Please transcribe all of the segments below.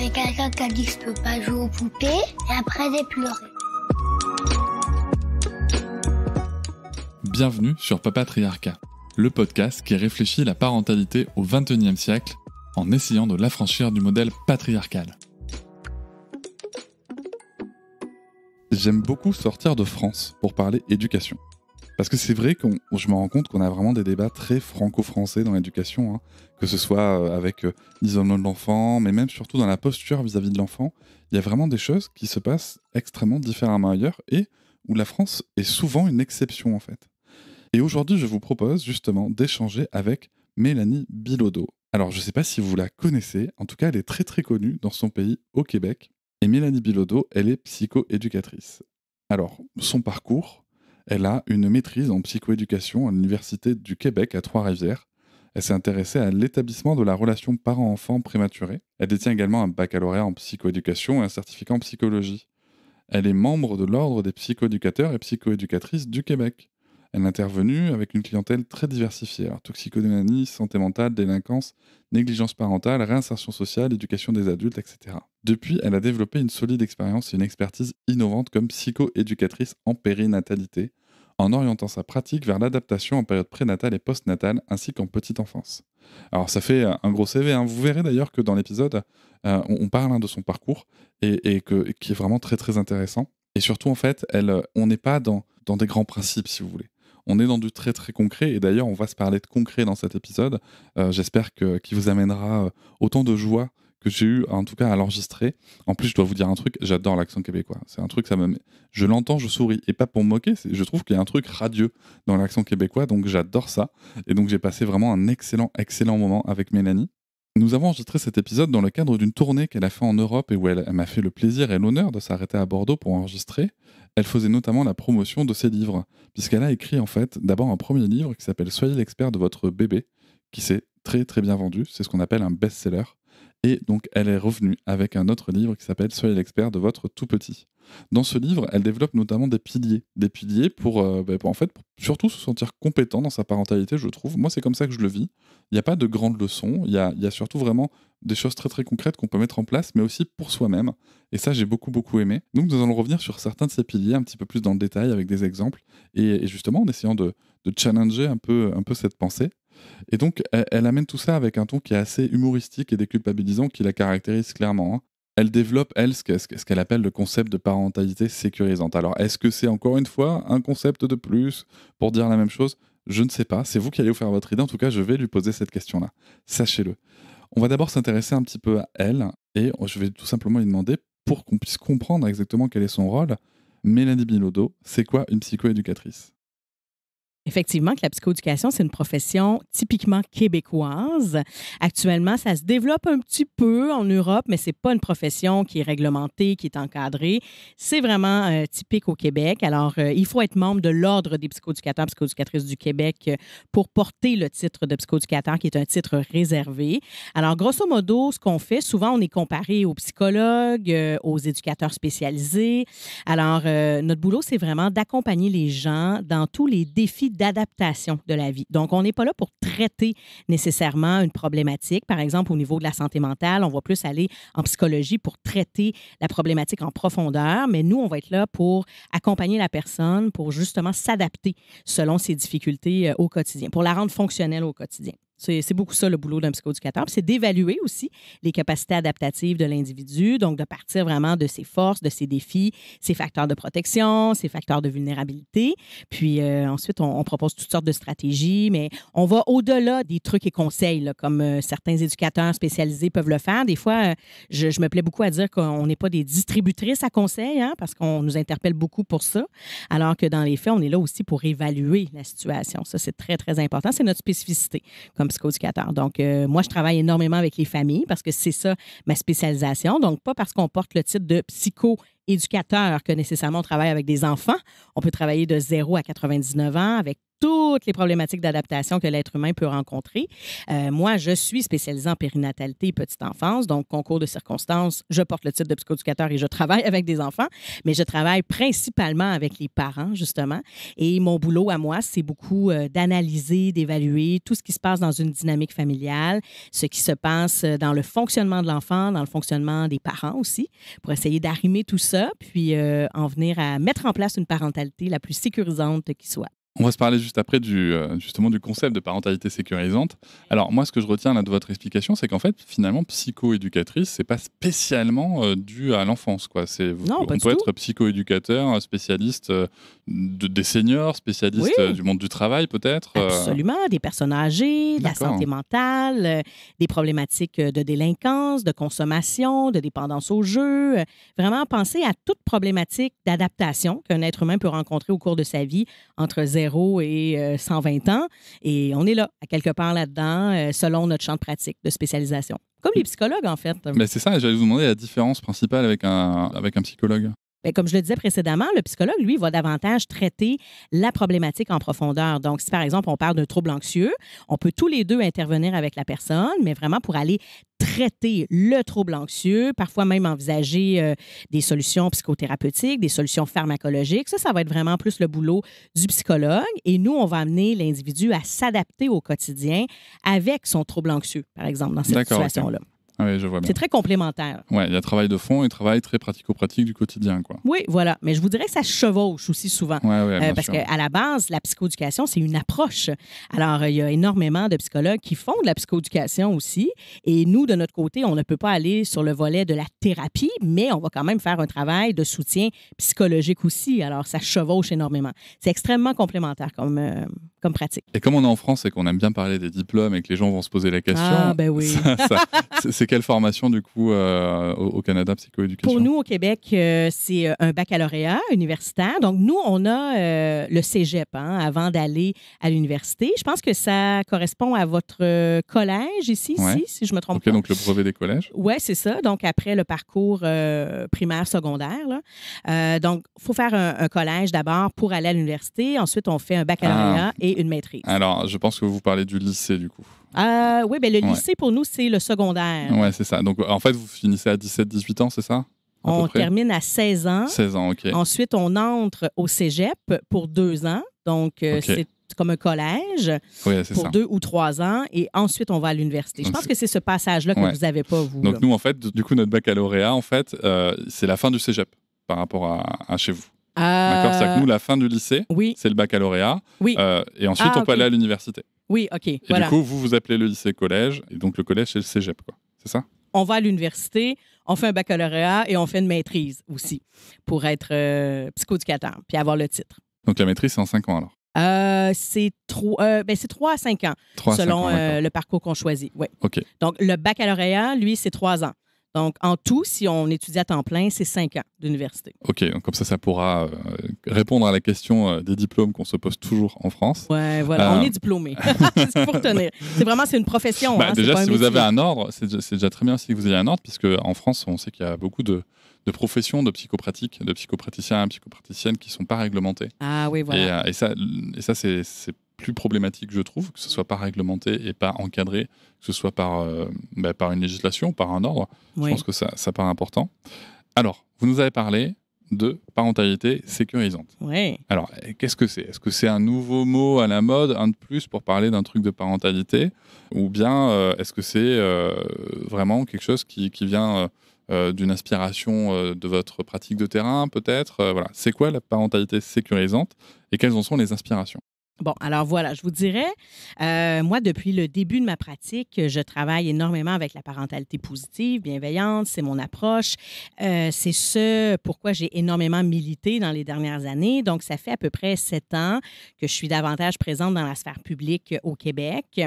a quelqu'un qui a dit que je peux pas jouer aux poupées, et après j'ai pleuré. Bienvenue sur Papatriarcat, le podcast qui réfléchit la parentalité au XXIe siècle en essayant de l'affranchir du modèle patriarcal. J'aime beaucoup sortir de France pour parler éducation. Parce que c'est vrai que je me rends compte qu'on a vraiment des débats très franco-français dans l'éducation, hein. Que ce soit avec l'isolement de l'enfant, mais même surtout dans la posture vis-à-vis de l'enfant. Il y a vraiment des choses qui se passent extrêmement différemment ailleurs et où la France est souvent une exception en fait. Et aujourd'hui, je vous propose justement d'échanger avec Mélanie Bilodeau. Alors, je ne sais pas si vous la connaissez, en tout cas, elle est très très connue dans son pays, au Québec. Et Mélanie Bilodeau, elle est psychoéducatrice. Alors, son parcours, elle a une maîtrise en psychoéducation à l'Université du Québec à Trois-Rivières. Elle s'est intéressée à l'établissement de la relation parent-enfant prématurée. Elle détient également un baccalauréat en psychoéducation et un certificat en psychologie. Elle est membre de l'Ordre des psychoéducateurs et psychoéducatrices du Québec. Elle est intervenue avec une clientèle très diversifiée. Alors, toxicomanie, santé mentale, délinquance, négligence parentale, réinsertion sociale, éducation des adultes, etc. Depuis, elle a développé une solide expérience et une expertise innovante comme psychoéducatrice en périnatalité, en orientant sa pratique vers l'adaptation en période prénatale et postnatale, ainsi qu'en petite enfance. Alors, ça fait un gros CV, hein. Vous verrez d'ailleurs que dans l'épisode, on parle de son parcours et qui est vraiment très très intéressant. Et surtout, en fait, on n'est pas dans des grands principes, si vous voulez. On est dans du très très concret, et d'ailleurs on va se parler de concret dans cet épisode. J'espère qu'il vous amènera autant de joie que j'ai eu en tout cas à l'enregistrer. En plus, je dois vous dire un truc, j'adore l'accent québécois. C'est un truc, je l'entends, je souris, et pas pour me moquer, je trouve qu'il y a un truc radieux dans l'accent québécois, donc j'adore ça. Et donc j'ai passé vraiment un excellent moment avec Mélanie. Nous avons enregistré cet épisode dans le cadre d'une tournée qu'elle a fait en Europe et où elle m'a fait le plaisir et l'honneur de s'arrêter à Bordeaux pour enregistrer. Elle faisait notamment la promotion de ses livres, puisqu'elle a écrit en fait d'abord un premier livre qui s'appelle « Soyez l'expert de votre bébé », qui s'est très très bien vendu, c'est ce qu'on appelle un best-seller. Et donc elle est revenue avec un autre livre qui s'appelle « Soyez l'expert de votre tout petit ». Dans ce livre, elle développe notamment des piliers pour surtout se sentir compétent dans sa parentalité, je trouve. Moi, c'est comme ça que je le vis. Il n'y a pas de grandes leçons, il y a surtout vraiment des choses très très concrètes qu'on peut mettre en place, mais aussi pour soi-même. Et ça, j'ai beaucoup aimé. Donc, nous allons revenir sur certains de ces piliers un petit peu plus dans le détail avec des exemples, et justement en essayant de challenger un peu cette pensée. Et donc, elle amène tout ça avec un ton qui est assez humoristique et déculpabilisant, qui la caractérise clairement, hein. Elle développe, ce qu'elle appelle le concept de parentalité sécurisante. Alors, est-ce que c'est encore une fois un concept de plus pour dire la même chose ? Je ne sais pas. C'est vous qui allez vous faire votre idée. En tout cas, je vais lui poser cette question-là. Sachez-le. On va d'abord s'intéresser un petit peu à elle et je vais tout simplement lui demander, pour qu'on puisse comprendre exactement quel est son rôle, Mélanie Bilodeau, c'est quoi une psychoéducatrice ? Effectivement, que la psychoéducation, c'est une profession typiquement québécoise. Actuellement, ça se développe un petit peu en Europe, mais c'est pas une profession qui est réglementée, qui est encadrée. C'est vraiment typique au Québec. Alors, il faut être membre de l'Ordre des psychoéducateurs et psychoéducatrices du Québec pour porter le titre de psychoéducateur, qui est un titre réservé. Alors, grosso modo, ce qu'on fait, souvent, on est comparé aux psychologues, aux éducateurs spécialisés. Alors, notre boulot, c'est vraiment d'accompagner les gens dans tous les défis d'adaptation de la vie. Donc, on n'est pas là pour traiter nécessairement une problématique. Par exemple, au niveau de la santé mentale, on va plus aller en psychologie pour traiter la problématique en profondeur, mais nous, on va être là pour accompagner la personne pour justement s'adapter selon ses difficultés au quotidien, pour la rendre fonctionnelle au quotidien. C'est beaucoup ça, le boulot d'un psychoéducateur. Puis c'est d'évaluer aussi les capacités adaptatives de l'individu, donc de partir vraiment de ses forces, de ses défis, ses facteurs de protection, ses facteurs de vulnérabilité. Puis ensuite, on propose toutes sortes de stratégies, mais on va au-delà des trucs et conseils, là, comme certains éducateurs spécialisés peuvent le faire. Des fois, je me plais beaucoup à dire qu'on n'est pas des distributrices à conseils, hein, parce qu'on nous interpelle beaucoup pour ça, alors que dans les faits, on est là aussi pour évaluer la situation. Ça, c'est très, très important. C'est notre spécificité comme psychoéducateur. Donc, moi, je travaille énormément avec les familles parce que c'est ça ma spécialisation. Donc, pas parce qu'on porte le titre de psychoéducateur que nécessairement on travaille avec des enfants. On peut travailler de 0 à 99 ans avec toutes les problématiques d'adaptation que l'être humain peut rencontrer. Moi, je suis spécialisée en périnatalité et petite enfance, donc concours de circonstances, je porte le titre de psychoéducateur et je travaille avec des enfants, mais je travaille principalement avec les parents, justement. Et mon boulot à moi, c'est beaucoup d'analyser, d'évaluer tout ce qui se passe dans une dynamique familiale, ce qui se passe dans le fonctionnement de l'enfant, dans le fonctionnement des parents aussi, pour essayer d'arrimer tout ça, puis en venir à mettre en place une parentalité la plus sécurisante qui soit. On va se parler juste après justement du concept de parentalité sécurisante. Alors moi, ce que je retiens là de votre explication, c'est qu'en fait, finalement, psychoéducatrice, c'est pas spécialement dû à l'enfance, quoi. Non, pas on du peut tout. être psychoéducateur, spécialiste des seniors, spécialiste Oui. du monde du travail, peut-être. Absolument, des personnes âgées, de la D'accord. santé mentale, des problématiques de délinquance, de consommation, de dépendance au jeu. Vraiment penser à toute problématique d'adaptation qu'un être humain peut rencontrer au cours de sa vie entre 0 et 120 ans. Et on est là, à quelque part là-dedans, selon notre champ de pratique, de spécialisation. Comme les psychologues, en fait. Mais c'est ça, j'allais vous demander la différence principale avec un psychologue. Bien, comme je le disais précédemment, le psychologue, lui, va davantage traiter la problématique en profondeur. Donc, si par exemple, on parle d'un trouble anxieux, on peut tous les deux intervenir avec la personne, mais vraiment pour aller traiter le trouble anxieux, parfois même envisager des solutions psychothérapeutiques, des solutions pharmacologiques. Ça va être vraiment plus le boulot du psychologue. Et nous, on va amener l'individu à s'adapter au quotidien avec son trouble anxieux, par exemple, dans cette D'accord, ok. situation-là. Ah oui, je vois bien. C'est très complémentaire. Ouais, il y a travail de fond et travail très pratico-pratique du quotidien, quoi. Oui, voilà. Mais je vous dirais que ça se chevauche aussi souvent. Ouais, bien Parce sûr. qu'à la base, la psychoéducation, c'est une approche. Alors, il y a énormément de psychologues qui font de la psychoéducation aussi. Et nous, de notre côté, on ne peut pas aller sur le volet de la thérapie, mais on va quand même faire un travail de soutien psychologique aussi. Alors, ça chevauche énormément. C'est extrêmement complémentaire comme pratique. Et comme on est en France et qu'on aime bien parler des diplômes et que les gens vont se poser la question, Ah, ben oui. c'est quelle formation du coup au Canada, psychoéducation? Pour nous, au Québec, c'est un baccalauréat universitaire. Donc, nous, on a le cégep avant d'aller à l'université. Je pense que ça correspond à votre collège ici, Ouais. si je me trompe Ok, pas. donc le brevet des collèges. Oui, c'est ça. Donc, après le parcours primaire, secondaire. Là. Donc, il faut faire un collège d'abord pour aller à l'université. Ensuite, on fait un baccalauréat et une maîtrise. Alors, je pense que vous parlez du lycée du coup. Oui, bien, le Ouais. lycée, pour nous, c'est le secondaire. Ouais, c'est ça. Donc, en fait, vous finissez à 17-18 ans, c'est ça? À On peu près termine à 16 ans. 16 ans, ok. Ensuite, on entre au cégep pour 2 ans. Donc, Ok. c'est comme un collège Oui, c'est pour ça. 2 ou 3 ans. Et ensuite, on va à l'université. Je Donc, pense que c'est ce passage-là que Ouais. vous n'avez pas, vous. Donc, là. nous, en fait, du coup, notre baccalauréat, en fait, c'est la fin du cégep par rapport à chez vous. D'accord? C'est-à-dire que nous, la fin du lycée, Oui, c'est le baccalauréat. oui, Et ensuite, Ah, on peut ok. aller à l'université. oui, OK. Et Voilà. du coup, vous appelez le lycée collège. Et donc, le collège, c'est le cégep, quoi. C'est ça? On va à l'université, on fait un baccalauréat et on fait une maîtrise aussi pour être psychoéducateur puis avoir le titre. Donc, la maîtrise, c'est en 5 ans, alors. C'est 3 à 5 ans 3 à 5 selon ans, d'accord. le parcours qu'on choisit. Oui. Ok. Donc, le baccalauréat, lui, c'est 3 ans. Donc, en tout, si on étudie à temps plein, c'est 5 ans d'université. Ok, donc comme ça pourra répondre à la question des diplômes qu'on se pose toujours en France. Ouais, voilà, on Euh, est diplômé. C'est ce qu'il faut retenir. C'est une profession. C'est Déjà, pas un si vous avez métier. un ordre, c'est déjà très bien si vous avez un ordre, puisque en France, on sait qu'il y a beaucoup de professions de psychopratiques, de psychopraticiens et psychopraticiennes qui ne sont pas réglementées. Ah oui, voilà. Et ça c'est plus problématique, je trouve, que ce soit pas réglementé et pas encadré, que ce soit par une législation, par un ordre. Je Oui. pense que ça paraît important. Alors, vous nous avez parlé de parentalité sécurisante. Oui. Alors, qu'est-ce que c'est? Est-ce que c'est un nouveau mot à la mode, un de plus pour parler d'un truc de parentalité? Ou bien est-ce que c'est vraiment quelque chose qui vient d'une inspiration de votre pratique de terrain, peut-être? Voilà. C'est quoi la parentalité sécurisante et quelles en sont les inspirations? Bon, alors voilà, je vous dirais, moi, depuis le début de ma pratique, je travaille énormément avec la parentalité positive, bienveillante, c'est mon approche. C'est ce pourquoi j'ai énormément milité dans les dernières années. Donc, ça fait à peu près 7 ans que je suis davantage présente dans la sphère publique au Québec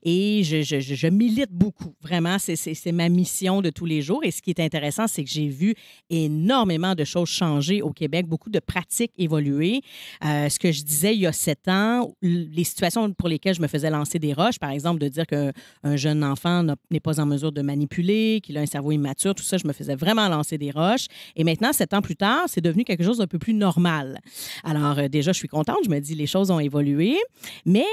et je milite beaucoup. Vraiment, c'est ma mission de tous les jours. Et ce qui est intéressant, c'est que j'ai vu énormément de choses changer au Québec, beaucoup de pratiques évoluer. Ce que je disais il y a 7 ans, souvent, les situations pour lesquelles je me faisais lancer des roches, par exemple, de dire qu'un jeune enfant n'est pas en mesure de manipuler, qu'il a un cerveau immature, tout ça, je me faisais vraiment lancer des roches. Et maintenant, 7 ans plus tard, c'est devenu quelque chose d'un peu plus normal. Alors, déjà, je suis contente. Je me dis, les choses ont évolué. Mais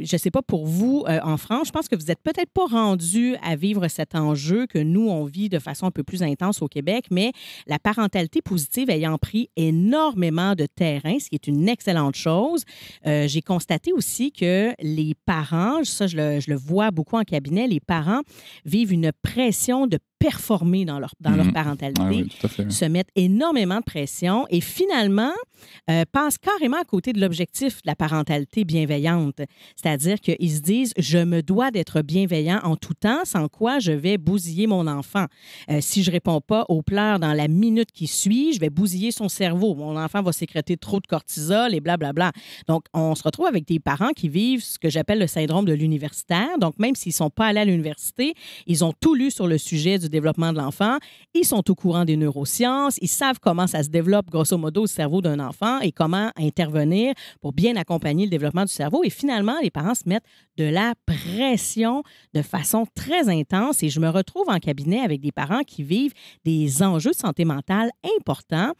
je ne sais pas pour vous, en France, je pense que vous n'êtes peut-être pas rendu à vivre cet enjeu que nous, on vit de façon un peu plus intense au Québec, mais la parentalité positive ayant pris énormément de terrain, ce qui est une excellente chose. J'ai constaté aussi que les parents, ça, je le vois beaucoup en cabinet, les parents vivent une pression de performer dans leur parentalité, Ah oui, tout à fait, oui. se mettent énormément de pression et finalement passent carrément à côté de l'objectif de la parentalité bienveillante. C'est-à-dire qu'ils se disent « je me dois d'être bienveillant en tout temps, sans quoi je vais bousiller mon enfant. Si je ne réponds pas aux pleurs dans la minute qui suit, je vais bousiller son cerveau. Mon enfant va sécréter trop de cortisol et blablabla. » Donc, on se retrouve avec des parents qui vivent ce que j'appelle le syndrome de l'universitaire. Donc, même s'ils ne sont pas allés à l'université, ils ont tout lu sur le sujet du développement de l'enfant. Ils sont au courant des neurosciences. Ils savent comment ça se développe, grosso modo, le cerveau d'un enfant et comment intervenir pour bien accompagner le développement du cerveau. Et finalement, les parents se mettent de la pression de façon très intense. Et je me retrouve en cabinet avec des parents qui vivent des enjeux de santé mentale importants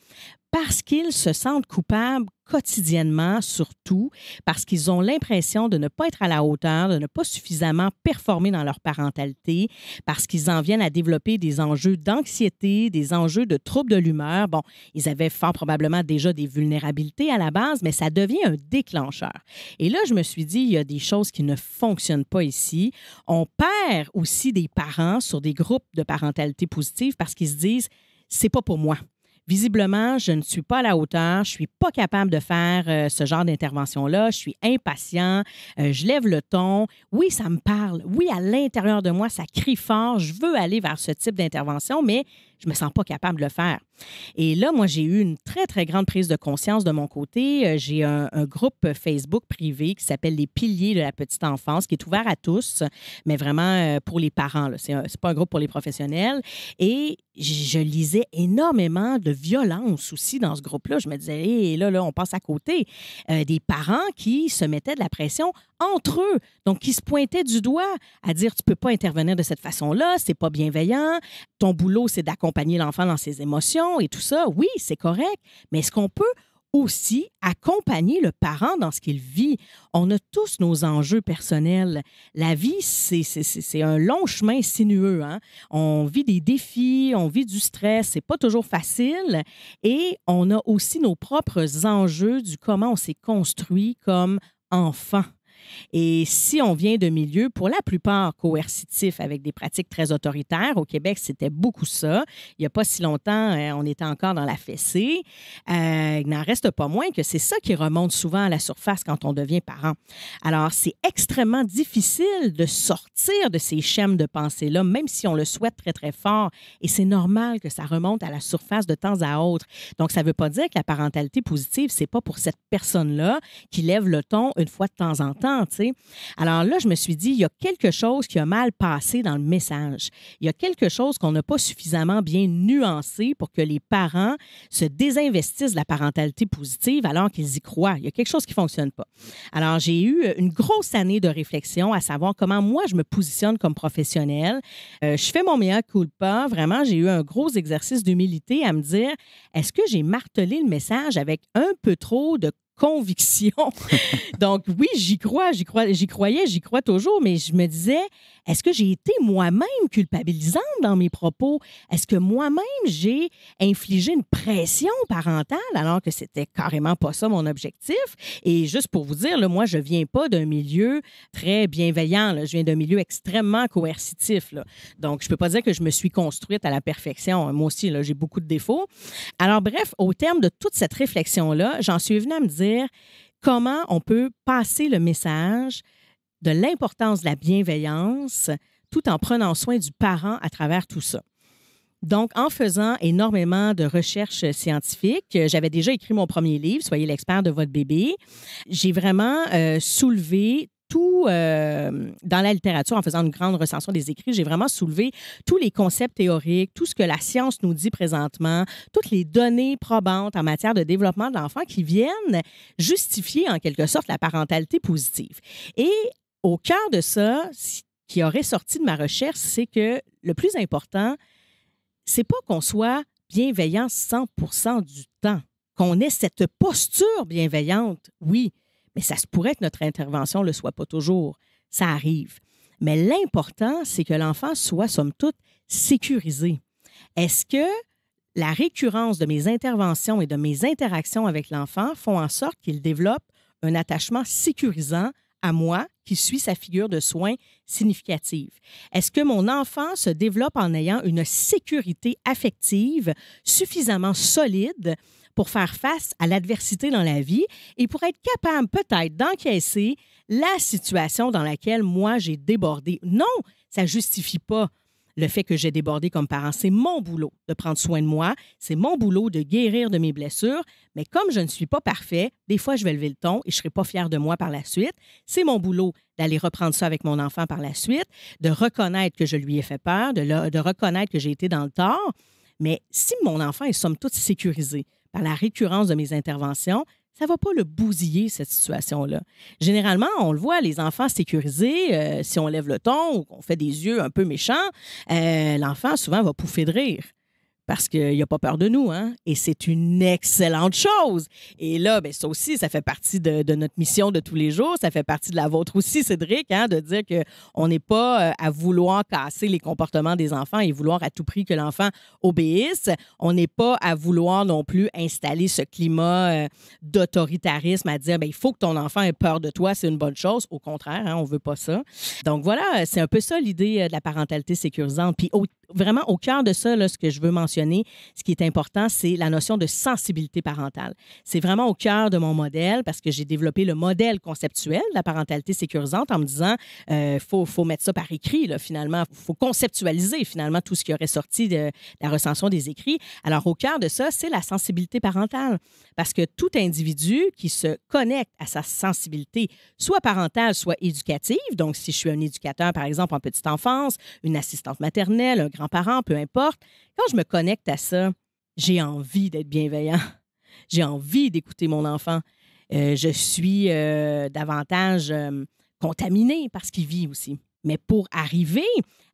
parce qu'ils se sentent coupables quotidiennement, surtout parce qu'ils ont l'impression de ne pas être à la hauteur, de ne pas suffisamment performer dans leur parentalité, parce qu'ils en viennent à développer des enjeux d'anxiété, des enjeux de troubles de l'humeur. Bon, ils avaient fort probablement déjà des vulnérabilités à la base, mais ça devient un déclencheur. Et là, je me suis dit, il y a des choses qui ne fonctionnent pas ici. On perd aussi des parents sur des groupes de parentalité positive parce qu'ils se disent, c'est pas pour moi. Visiblement, je ne suis pas à la hauteur, je ne suis pas capable de faire ce genre d'intervention-là, je suis impatient, je lève le ton. Oui, ça me parle. Oui, à l'intérieur de moi, ça crie fort, je veux aller vers ce type d'intervention, mais je ne me sens pas capable de le faire. Et là, moi, j'ai eu une très, très grande prise de conscience de mon côté. J'ai un groupe Facebook privé qui s'appelle Les Piliers de la petite enfance, qui est ouvert à tous, mais vraiment pour les parents. Ce n'est pas un groupe pour les professionnels. Et je lisais énormément de violence aussi dans ce groupe-là. Je me disais, hey, là, on passe à côté. Des parents qui se mettaient de la pression entre eux, donc qui se pointaient du doigt à dire, tu ne peux pas intervenir de cette façon-là, c'est pas bienveillant, ton boulot, c'est d'accompagner l'enfant dans ses émotions et tout ça. Oui, c'est correct, mais est-ce qu'on peut aussi accompagner le parent dans ce qu'il vit? On a tous nos enjeux personnels. La vie, c'est un long chemin sinueux, hein? On vit des défis, on vit du stress, c'est pas toujours facile et on a aussi nos propres enjeux du comment on s'est construit comme enfant. Et si on vient de milieux, pour la plupart coercitifs, avec des pratiques très autoritaires, au Québec, c'était beaucoup ça. Il n'y a pas si longtemps, on était encore dans la fessée. Il n'en reste pas moins que c'est ça qui remonte souvent à la surface quand on devient parent. Alors, c'est extrêmement difficile de sortir de ces schèmes de pensée-là, même si on le souhaite très, très fort. Et c'est normal que ça remonte à la surface de temps à autre. Donc, ça ne veut pas dire que la parentalité positive, c'est pas pour cette personne-là qui lève le ton une fois de temps en temps. T'sais. Alors là, je me suis dit, il y a quelque chose qui a mal passé dans le message. Il y a quelque chose qu'on n'a pas suffisamment bien nuancé pour que les parents se désinvestissent de la parentalité positive alors qu'ils y croient. Il y a quelque chose qui ne fonctionne pas. Alors, j'ai eu une grosse année de réflexion à savoir comment moi, je me positionne comme professionnelle. Je fais mon mea culpa. Vraiment, j'ai eu un gros exercice d'humilité à me dire, est-ce que j'ai martelé le message avec un peu trop de conviction. Donc, oui, j'y croyais, j'y crois toujours, mais je me disais, est-ce que j'ai été moi-même culpabilisante dans mes propos? Est-ce que moi-même, j'ai infligé une pression parentale alors que c'était carrément pas ça mon objectif? Et juste pour vous dire, là, moi, je viens pas d'un milieu très bienveillant, là. Je viens d'un milieu extrêmement coercitif, là. Donc, je peux pas dire que je me suis construite à la perfection. Moi aussi, là, j'ai beaucoup de défauts. Alors, bref, au terme de toute cette réflexion-là, j'en suis venue à me dire comment on peut passer le message de l'importance de la bienveillance tout en prenant soin du parent à travers tout ça. Donc, en faisant énormément de recherches scientifiques, j'avais déjà écrit mon premier livre, « Soyez l'expert de votre bébé ». J'ai vraiment soulevé dans la littérature, en faisant une grande recension des écrits, j'ai vraiment soulevé tous les concepts théoriques, tout ce que la science nous dit présentement, toutes les données probantes en matière de développement de l'enfant qui viennent justifier en quelque sorte la parentalité positive. Et au cœur de ça, ce qui aurait sorti de ma recherche, c'est que le plus important, c'est pas qu'on soit bienveillant 100% du temps, qu'on ait cette posture bienveillante, oui, mais ça se pourrait que notre intervention ne le soit pas toujours. Ça arrive. Mais l'important, c'est que l'enfant soit, somme toute, sécurisé. Est-ce que la récurrence de mes interventions et de mes interactions avec l'enfant font en sorte qu'il développe un attachement sécurisant à moi qui suis sa figure de soins significative? Est-ce que mon enfant se développe en ayant une sécurité affective suffisamment solide pour faire face à l'adversité dans la vie et pour être capable peut-être d'encaisser la situation dans laquelle moi j'ai débordé? Non, ça ne justifie pas le fait que j'ai débordé comme parent. C'est mon boulot de prendre soin de moi, c'est mon boulot de guérir de mes blessures, mais comme je ne suis pas parfait, des fois je vais lever le ton et je ne serai pas fière de moi par la suite. C'est mon boulot d'aller reprendre ça avec mon enfant par la suite, de reconnaître que je lui ai fait peur, de reconnaître que j'ai été dans le tort. Mais si mon enfant est somme toute sécurisé par la récurrence de mes interventions, ça ne va pas le bousiller, cette situation-là. Généralement, on le voit, les enfants sécurisés, si on lève le ton ou qu'on fait des yeux un peu méchants, l'enfant, souvent, va pouffer de rire parce qu'il n'a pas peur de nous, hein? Et c'est une excellente chose. Et là, bien, ça aussi, ça fait partie de notre mission de tous les jours. Ça fait partie de la vôtre aussi, Cédric, hein, de dire qu'on n'est pas à vouloir casser les comportements des enfants et vouloir à tout prix que l'enfant obéisse. On n'est pas à vouloir non plus installer ce climat d'autoritarisme, à dire, bien, il faut que ton enfant ait peur de toi, c'est une bonne chose. Au contraire, hein, on ne veut pas ça. Donc voilà, c'est un peu ça l'idée de la parentalité sécurisante. Puis vraiment, au cœur de ça, là, ce que je veux mentionner, ce qui est important, c'est la notion de sensibilité parentale. C'est vraiment au cœur de mon modèle parce que j'ai développé le modèle conceptuel de la parentalité sécurisante en me disant faut mettre ça par écrit, là, finalement. Il faut conceptualiser, finalement, tout ce qui aurait sorti de la recension des écrits. Alors, au cœur de ça, c'est la sensibilité parentale. Parce que tout individu qui se connecte à sa sensibilité, soit parentale, soit éducative, donc si je suis un éducateur, par exemple, en petite enfance, une assistante maternelle, un grand-parent, peu importe, quand je me connecte à ça, j'ai envie d'être bienveillant. J'ai envie d'écouter mon enfant. Je suis davantage contaminée par ce qu'il vit aussi. Mais pour arriver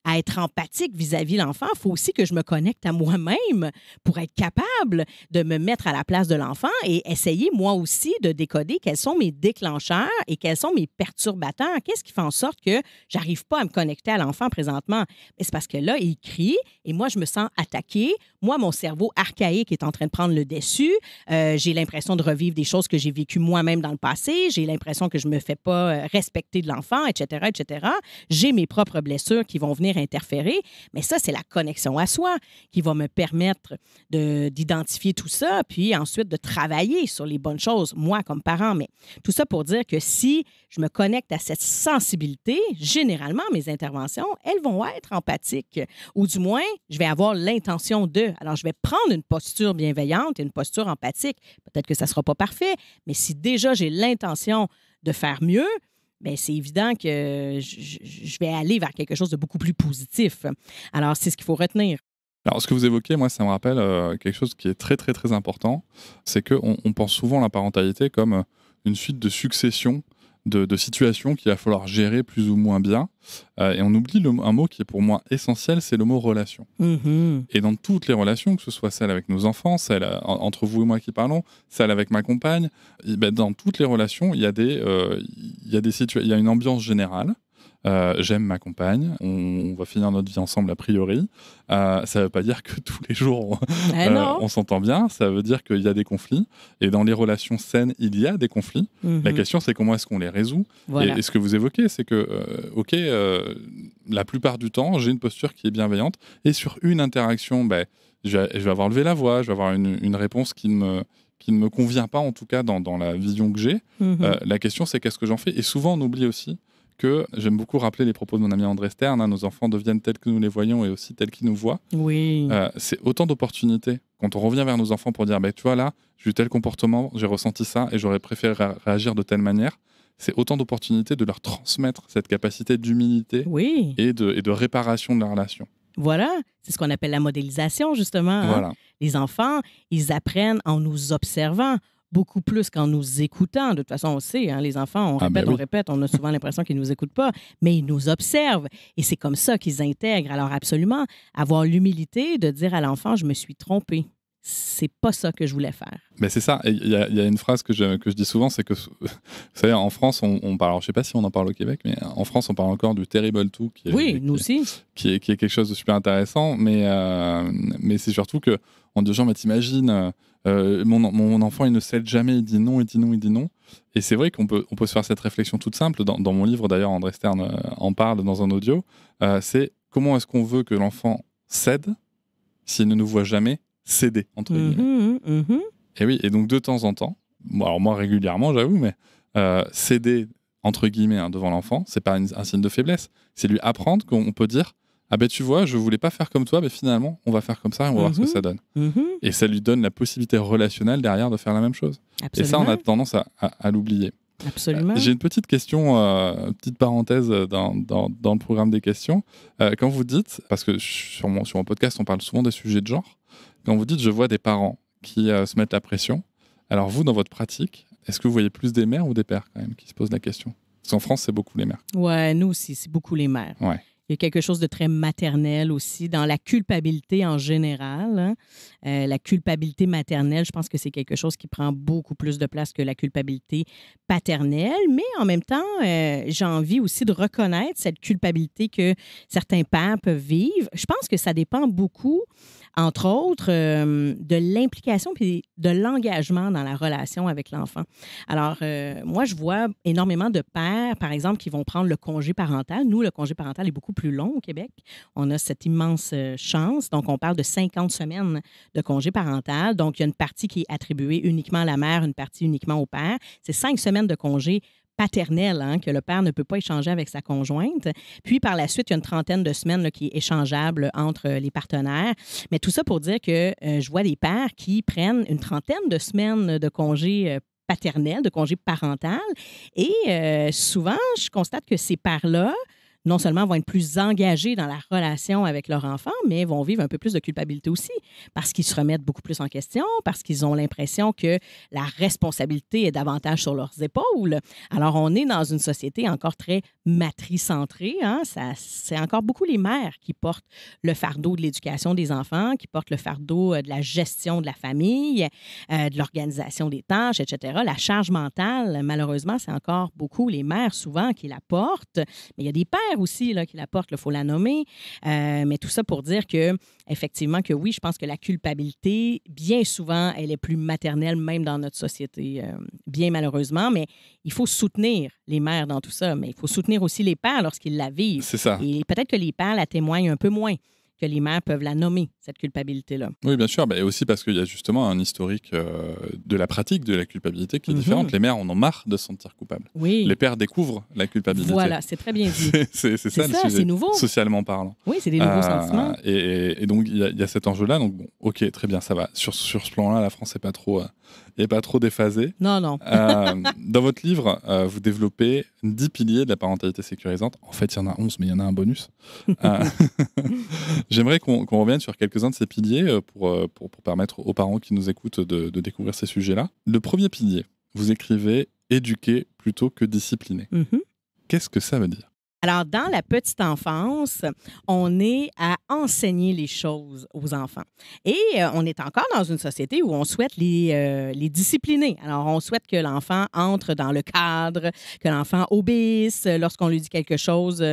à être empathique vis-à-vis de l'enfant, il faut aussi que je me connecte à moi-même pour être capable de me mettre à la place de l'enfant et essayer, moi aussi, de décoder quels sont mes déclencheurs et quels sont mes perturbateurs. Qu'est-ce qui fait en sorte que je n'arrive pas à me connecter à l'enfant présentement? Et c'est parce que là, il crie et moi, je me sens attaquée. Moi, mon cerveau archaïque est en train de prendre le dessus. J'ai l'impression de revivre des choses que j'ai vécues moi-même dans le passé. J'ai l'impression que je ne me fais pas respecter de l'enfant, etc., etc. J'ai mes propres blessures qui vont venir interférer, mais ça, c'est la connexion à soi qui va me permettre d'identifier tout ça, puis ensuite de travailler sur les bonnes choses, moi comme parent. Mais tout ça pour dire que si je me connecte à cette sensibilité, généralement, mes interventions, elles vont être empathiques, ou du moins, je vais avoir l'intention de. Alors, je vais prendre une posture bienveillante et une posture empathique. Peut-être que ça ne sera pas parfait, mais si déjà j'ai l'intention de faire mieux, bien, c'est évident que je vais aller vers quelque chose de beaucoup plus positif. Alors, c'est ce qu'il faut retenir. Alors, ce que vous évoquez, moi, ça me rappelle quelque chose qui est très, très, très important. C'est qu'on pense souvent la parentalité comme une suite de successions de situations qu'il va falloir gérer plus ou moins bien. Et on oublie un mot qui est pour moi essentiel, c'est le mot relation. Mm-hmm. Et dans toutes les relations, que ce soit celle avec nos enfants, celle entre vous et moi qui parlons, celle avec ma compagne, et ben dans toutes les relations, il y a une ambiance générale. J'aime ma compagne, on va finir notre vie ensemble a priori. Ça ne veut pas dire que tous les jours on s'entend bien, ça veut dire qu'il y a des conflits. Et dans les relations saines, il y a des conflits. Mm-hmm. La question, c'est comment est-ce qu'on les résout. Voilà. Et ce que vous évoquez, c'est que, la plupart du temps, j'ai une posture qui est bienveillante. Et sur une interaction, je vais avoir levé la voix, je vais avoir une réponse qui ne me convient pas, en tout cas dans la vision que j'ai. Mm-hmm. La question, c'est qu'est-ce que j'en fais. Et souvent, on oublie aussi que j'aime beaucoup rappeler les propos de mon ami André Stern, hein, nos enfants deviennent tels que nous les voyons et aussi tels qu'ils nous voient. Oui. C'est autant d'opportunités quand on revient vers nos enfants pour dire tu vois là, j'ai eu tel comportement, j'ai ressenti ça et j'aurais préféré réagir de telle manière. c'est autant d'opportunités de leur transmettre cette capacité d'humilité Oui, et de réparation de la relation. voilà. C'est ce qu'on appelle la modélisation, justement. Hein? Voilà. Les enfants, ils apprennent en nous observant beaucoup plus qu'en nous écoutant. De toute façon, on sait, hein, les enfants, on répète, on a souvent l'impression qu'ils ne nous écoutent pas, mais ils nous observent. Et c'est comme ça qu'ils intègrent. Alors, absolument, avoir l'humilité de dire à l'enfant, je me suis trompé. C'est pas ça que je voulais faire. Mais c'est ça. Il y a une phrase que je dis souvent, c'est que, vous savez, en France, on parle, alors je ne sais pas si on en parle au Québec, mais en France, on parle encore du terrible two, Nous aussi. Qui est quelque chose de super intéressant, mais c'est surtout que on dit aux gens, mais t'imagines, mon enfant, il ne cède jamais, il dit non, il dit non, il dit non. Et c'est vrai qu'on peut se faire cette réflexion toute simple. Dans mon livre, d'ailleurs, André Stern en parle dans un audio. C'est comment est-ce qu'on veut que l'enfant cède s'il ne nous voit jamais céder, entre guillemets. Et oui, et donc de temps en temps, bon, alors moi régulièrement, j'avoue, mais céder, entre guillemets, hein, devant l'enfant, c'est pas un signe de faiblesse. C'est lui apprendre qu'on peut dire, ah ben tu vois, je voulais pas faire comme toi, mais finalement, on va faire comme ça et on va voir ce que ça donne. Et ça lui donne la possibilité relationnelle derrière de faire la même chose. Absolument. Et ça, on a tendance à l'oublier. Absolument. J'ai une petite question, petite parenthèse dans le programme des questions. Quand vous dites, parce que sur mon podcast, on parle souvent des sujets de genre, quand vous dites, je vois des parents qui se mettent la pression, alors vous, dans votre pratique, est-ce que vous voyez plus des mères ou des pères quand même qui se posent la question? Parce qu'en France, c'est beaucoup les mères. Ouais, nous aussi, c'est beaucoup les mères. Ouais. Il y a quelque chose de très maternel aussi dans la culpabilité en général. Hein. La culpabilité maternelle, je pense que c'est quelque chose qui prend beaucoup plus de place que la culpabilité paternelle. Mais en même temps, j'ai envie aussi de reconnaître cette culpabilité que certains pères peuvent vivre. Je pense que ça dépend beaucoup, entre autres, de l'implication et de l'engagement dans la relation avec l'enfant. Alors, moi, je vois énormément de pères, par exemple, qui vont prendre le congé parental. Nous, le congé parental est beaucoup plus long au Québec. On a cette immense chance. Donc, on parle de 50 semaines de congé parental. Donc, il y a une partie qui est attribuée uniquement à la mère, une partie uniquement au père. C'est 5 semaines de congé paternel, hein, que le père ne peut pas échanger avec sa conjointe. Puis, par la suite, il y a une trentaine de semaines là, qui est échangeable entre les partenaires. Mais tout ça pour dire que je vois des pères qui prennent une trentaine de semaines de congé paternel, de congé parental. Et souvent, je constate que ces pères-là, non seulement vont être plus engagés dans la relation avec leur enfant, mais vont vivre un peu plus de culpabilité aussi, parce qu'ils se remettent beaucoup plus en question, parce qu'ils ont l'impression que la responsabilité est davantage sur leurs épaules. Alors, on est dans une société encore très matricentrée. Hein? C'est encore beaucoup les mères qui portent le fardeau de l'éducation des enfants, qui portent le fardeau de la gestion de la famille, de l'organisation des tâches, etc. La charge mentale, malheureusement, c'est encore beaucoup les mères souvent qui la portent, mais il y a des pères aussi là, qui la portent, il faut la nommer. Mais tout ça pour dire que, effectivement, que oui, je pense que la culpabilité, bien souvent, elle est plus maternelle, même dans notre société, bien malheureusement. Mais il faut soutenir les mères dans tout ça, mais il faut soutenir aussi les pères lorsqu'ils la vivent. C'est ça. Et peut-être que les pères la témoignent un peu moins que les mères peuvent la nommer, cette culpabilité-là. Oui, bien sûr. Et aussi parce qu'il y a justement un historique de la pratique de la culpabilité qui est différente. Les mères en ont marre de se sentir coupables. Oui. Les pères découvrent la culpabilité. Voilà, c'est très bien dit. c'est ça le sujet, c'est nouveau. Socialement parlant. Oui, c'est des nouveaux sentiments. Et donc, il y a cet enjeu-là. Donc, bon, OK, très bien, ça va. Sur ce plan-là, la France n'est pas trop déphasée. Non. Dans votre livre, vous développez 10 piliers de la parentalité sécurisante. En fait, il y en a 11, mais il y en a un bonus. J'aimerais qu'on revienne sur quelques-uns de ces piliers pour permettre aux parents qui nous écoutent de découvrir ces sujets-là. Le premier pilier, vous écrivez « éduquer plutôt que discipliner ». Qu'est-ce que ça veut dire? Alors, dans la petite enfance, on est à enseigner les choses aux enfants. Et on est encore dans une société où on souhaite les discipliner. Alors, on souhaite que l'enfant entre dans le cadre, que l'enfant obéisse lorsqu'on lui dit quelque chose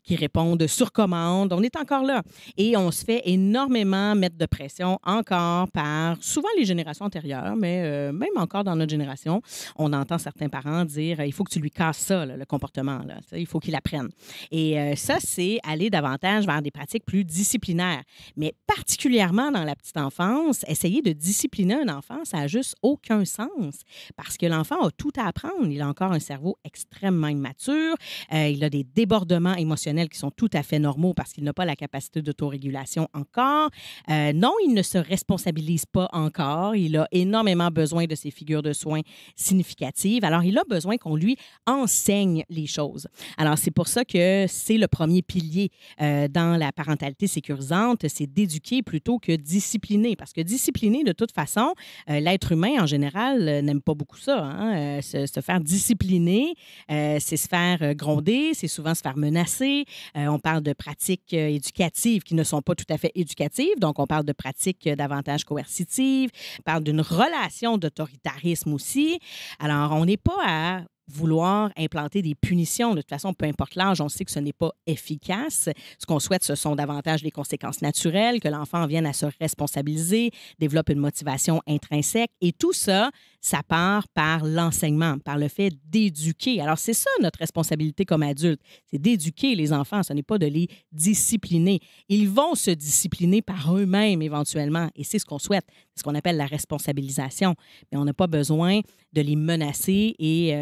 qui réponde sur commande. On est encore là. Et on se fait énormément mettre de pression encore par souvent les générations antérieures, mais même encore dans notre génération, on entend certains parents dire « il faut que tu lui casses ça, là, le comportement. Là. Il faut qu'il apprenne ». Et ça, c'est aller davantage vers des pratiques plus disciplinaires. Mais particulièrement dans la petite enfance, essayer de discipliner un enfant, ça n'a juste aucun sens parce que l'enfant a tout à apprendre. Il a encore un cerveau extrêmement immature. Il a des débordements émotionnels qui sont tout à fait normaux parce qu'il n'a pas la capacité d'autorégulation encore. Non, il ne se responsabilise pas encore. Il a énormément besoin de ces figures de soins significatives. Alors, il a besoin qu'on lui enseigne les choses. Alors, c'est pour ça que c'est le premier pilier dans la parentalité sécurisante, c'est d'éduquer plutôt que discipliner. Parce que discipliner, de toute façon, l'être humain, en général, n'aime pas beaucoup ça. Hein? Se faire discipliner, c'est se faire gronder, c'est souvent se faire menacer. On parle de pratiques éducatives qui ne sont pas tout à fait éducatives. Donc, on parle de pratiques davantage coercitives. On parle d'une relation d'autoritarisme aussi. Alors, on n'est pas à vouloir implanter des punitions. De toute façon, peu importe l'âge, on sait que ce n'est pas efficace. Ce qu'on souhaite, ce sont davantage les conséquences naturelles, que l'enfant vienne à se responsabiliser, développe une motivation intrinsèque. Et tout ça, ça part par l'enseignement, par le fait d'éduquer. Alors, c'est ça notre responsabilité comme adulte, c'est d'éduquer les enfants, ce n'est pas de les discipliner. Ils vont se discipliner par eux-mêmes éventuellement, et c'est ce qu'on souhaite, c'est ce qu'on appelle la responsabilisation. Mais on n'a pas besoin de les menacer et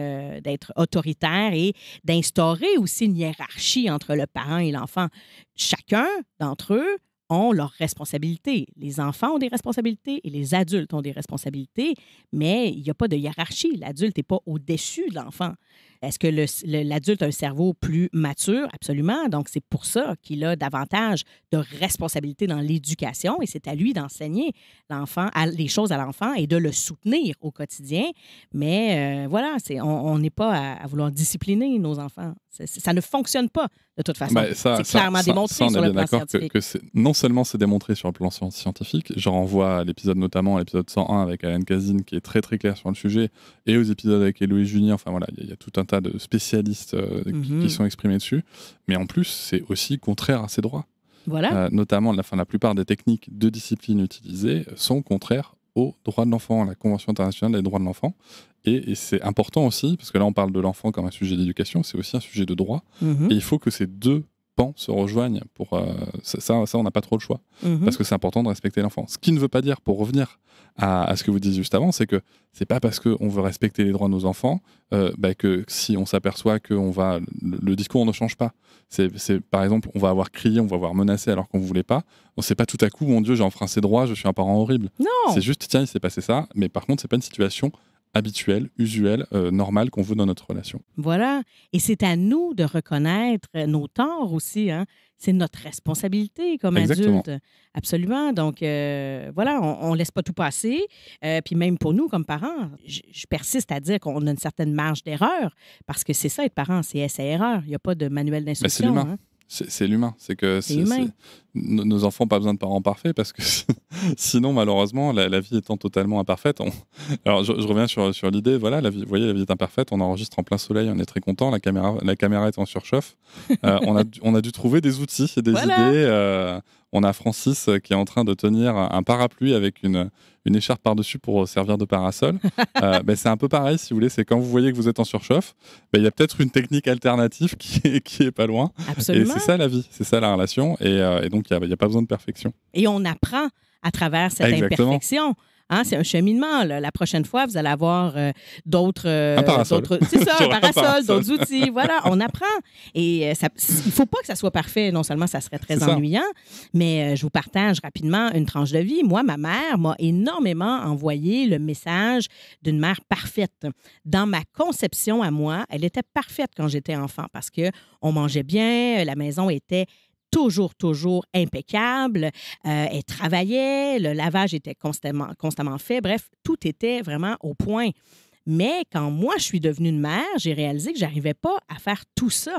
d'être autoritaire et d'instaurer aussi une hiérarchie entre le parent et l'enfant. Chacun d'entre eux ont leurs responsabilités. Les enfants ont des responsabilités et les adultes ont des responsabilités, mais il n'y a pas de hiérarchie. L'adulte n'est pas au-dessus de l'enfant. Est-ce que l'adulte a un cerveau plus mature? Absolument. Donc, c'est pour ça qu'il a davantage de responsabilités dans l'éducation et c'est à lui d'enseigner les choses à l'enfant et de le soutenir au quotidien. Mais voilà, on n'est pas à vouloir discipliner nos enfants. Ça ne fonctionne pas de toute façon. C'est clairement démontré sur le plan scientifique. Non seulement c'est démontré sur le plan scientifique, je renvoie à l'épisode notamment, à l'épisode 101 avec Alan Kazin qui est très très clair sur le sujet, et aux épisodes avec Héloïse Junier, enfin voilà, il y a tout un tas de spécialistes qui sont exprimés dessus, mais en plus c'est aussi contraire à ses droits. Voilà. Notamment la plupart des techniques de discipline utilisées sont contraires aux droits de l'enfant, à la Convention internationale des droits de l'enfant. Et c'est important aussi, parce que là on parle de l'enfant comme un sujet d'éducation, c'est aussi un sujet de droit, et il faut que ces deux pans se rejoignent. Ça, on n'a pas trop le choix, parce que c'est important de respecter l'enfant. Ce qui ne veut pas dire, pour revenir à ce que vous disiez juste avant, c'est que c'est pas parce qu'on veut respecter les droits de nos enfants que si on s'aperçoit que le discours ne change pas. C'est par exemple, on va avoir crié, on va avoir menacé alors qu'on ne voulait pas. C'est pas tout à coup, mon Dieu, j'ai enfreint ses droits, je suis un parent horrible. Non. C'est juste, tiens, il s'est passé ça, mais par contre, c'est pas une situation habituelle, usuelle, normale qu'on veut dans notre relation. Voilà. Et c'est à nous de reconnaître nos torts aussi. Hein? C'est notre responsabilité comme adulte. Absolument. Donc, voilà, on ne laisse pas tout passer. Puis même pour nous, comme parents, je persiste à dire qu'on a une certaine marge d'erreur parce que c'est ça, être parent, c'est essai-erreur. Il n'y a pas de manuel d'instruction. C'est l'humain. Hein? C'est l'humain. C'est que humain. Nos enfants n'ont pas besoin de parents parfaits parce que sinon, malheureusement, la vie étant totalement imparfaite. Alors, je reviens sur l'idée. Voilà, vous voyez, la vie est imparfaite. On enregistre en plein soleil. On est très content. La caméra est en surchauffe. On a dû trouver des outils et des idées. On a Francis qui est en train de tenir un parapluie avec une écharpe par-dessus pour servir de parasol. C'est un peu pareil, si vous voulez. C'est quand vous voyez que vous êtes en surchauffe, il y a peut-être une technique alternative qui est pas loin. Absolument. Et c'est ça la vie, c'est ça la relation. Et donc, il n'y a pas besoin de perfection. Et on apprend à travers cette imperfection. Hein, c'est un cheminement. Là. La prochaine fois, vous allez avoir d'autres... un parasol. C'est ça, un parasol, d'autres outils. Voilà, on apprend. Et il ne faut pas que ça soit parfait. Non seulement ça serait très ennuyant, mais je vous partage rapidement une tranche de vie. Moi, ma mère m'a énormément envoyé le message d'une mère parfaite. Dans ma conception à moi, elle était parfaite quand j'étais enfant parce qu'on mangeait bien, la maison était toujours impeccable. Elle travaillait, le lavage était constamment fait. Bref, tout était vraiment au point. Mais quand moi, je suis devenue une mère, j'ai réalisé que je n'arrivais pas à faire tout ça.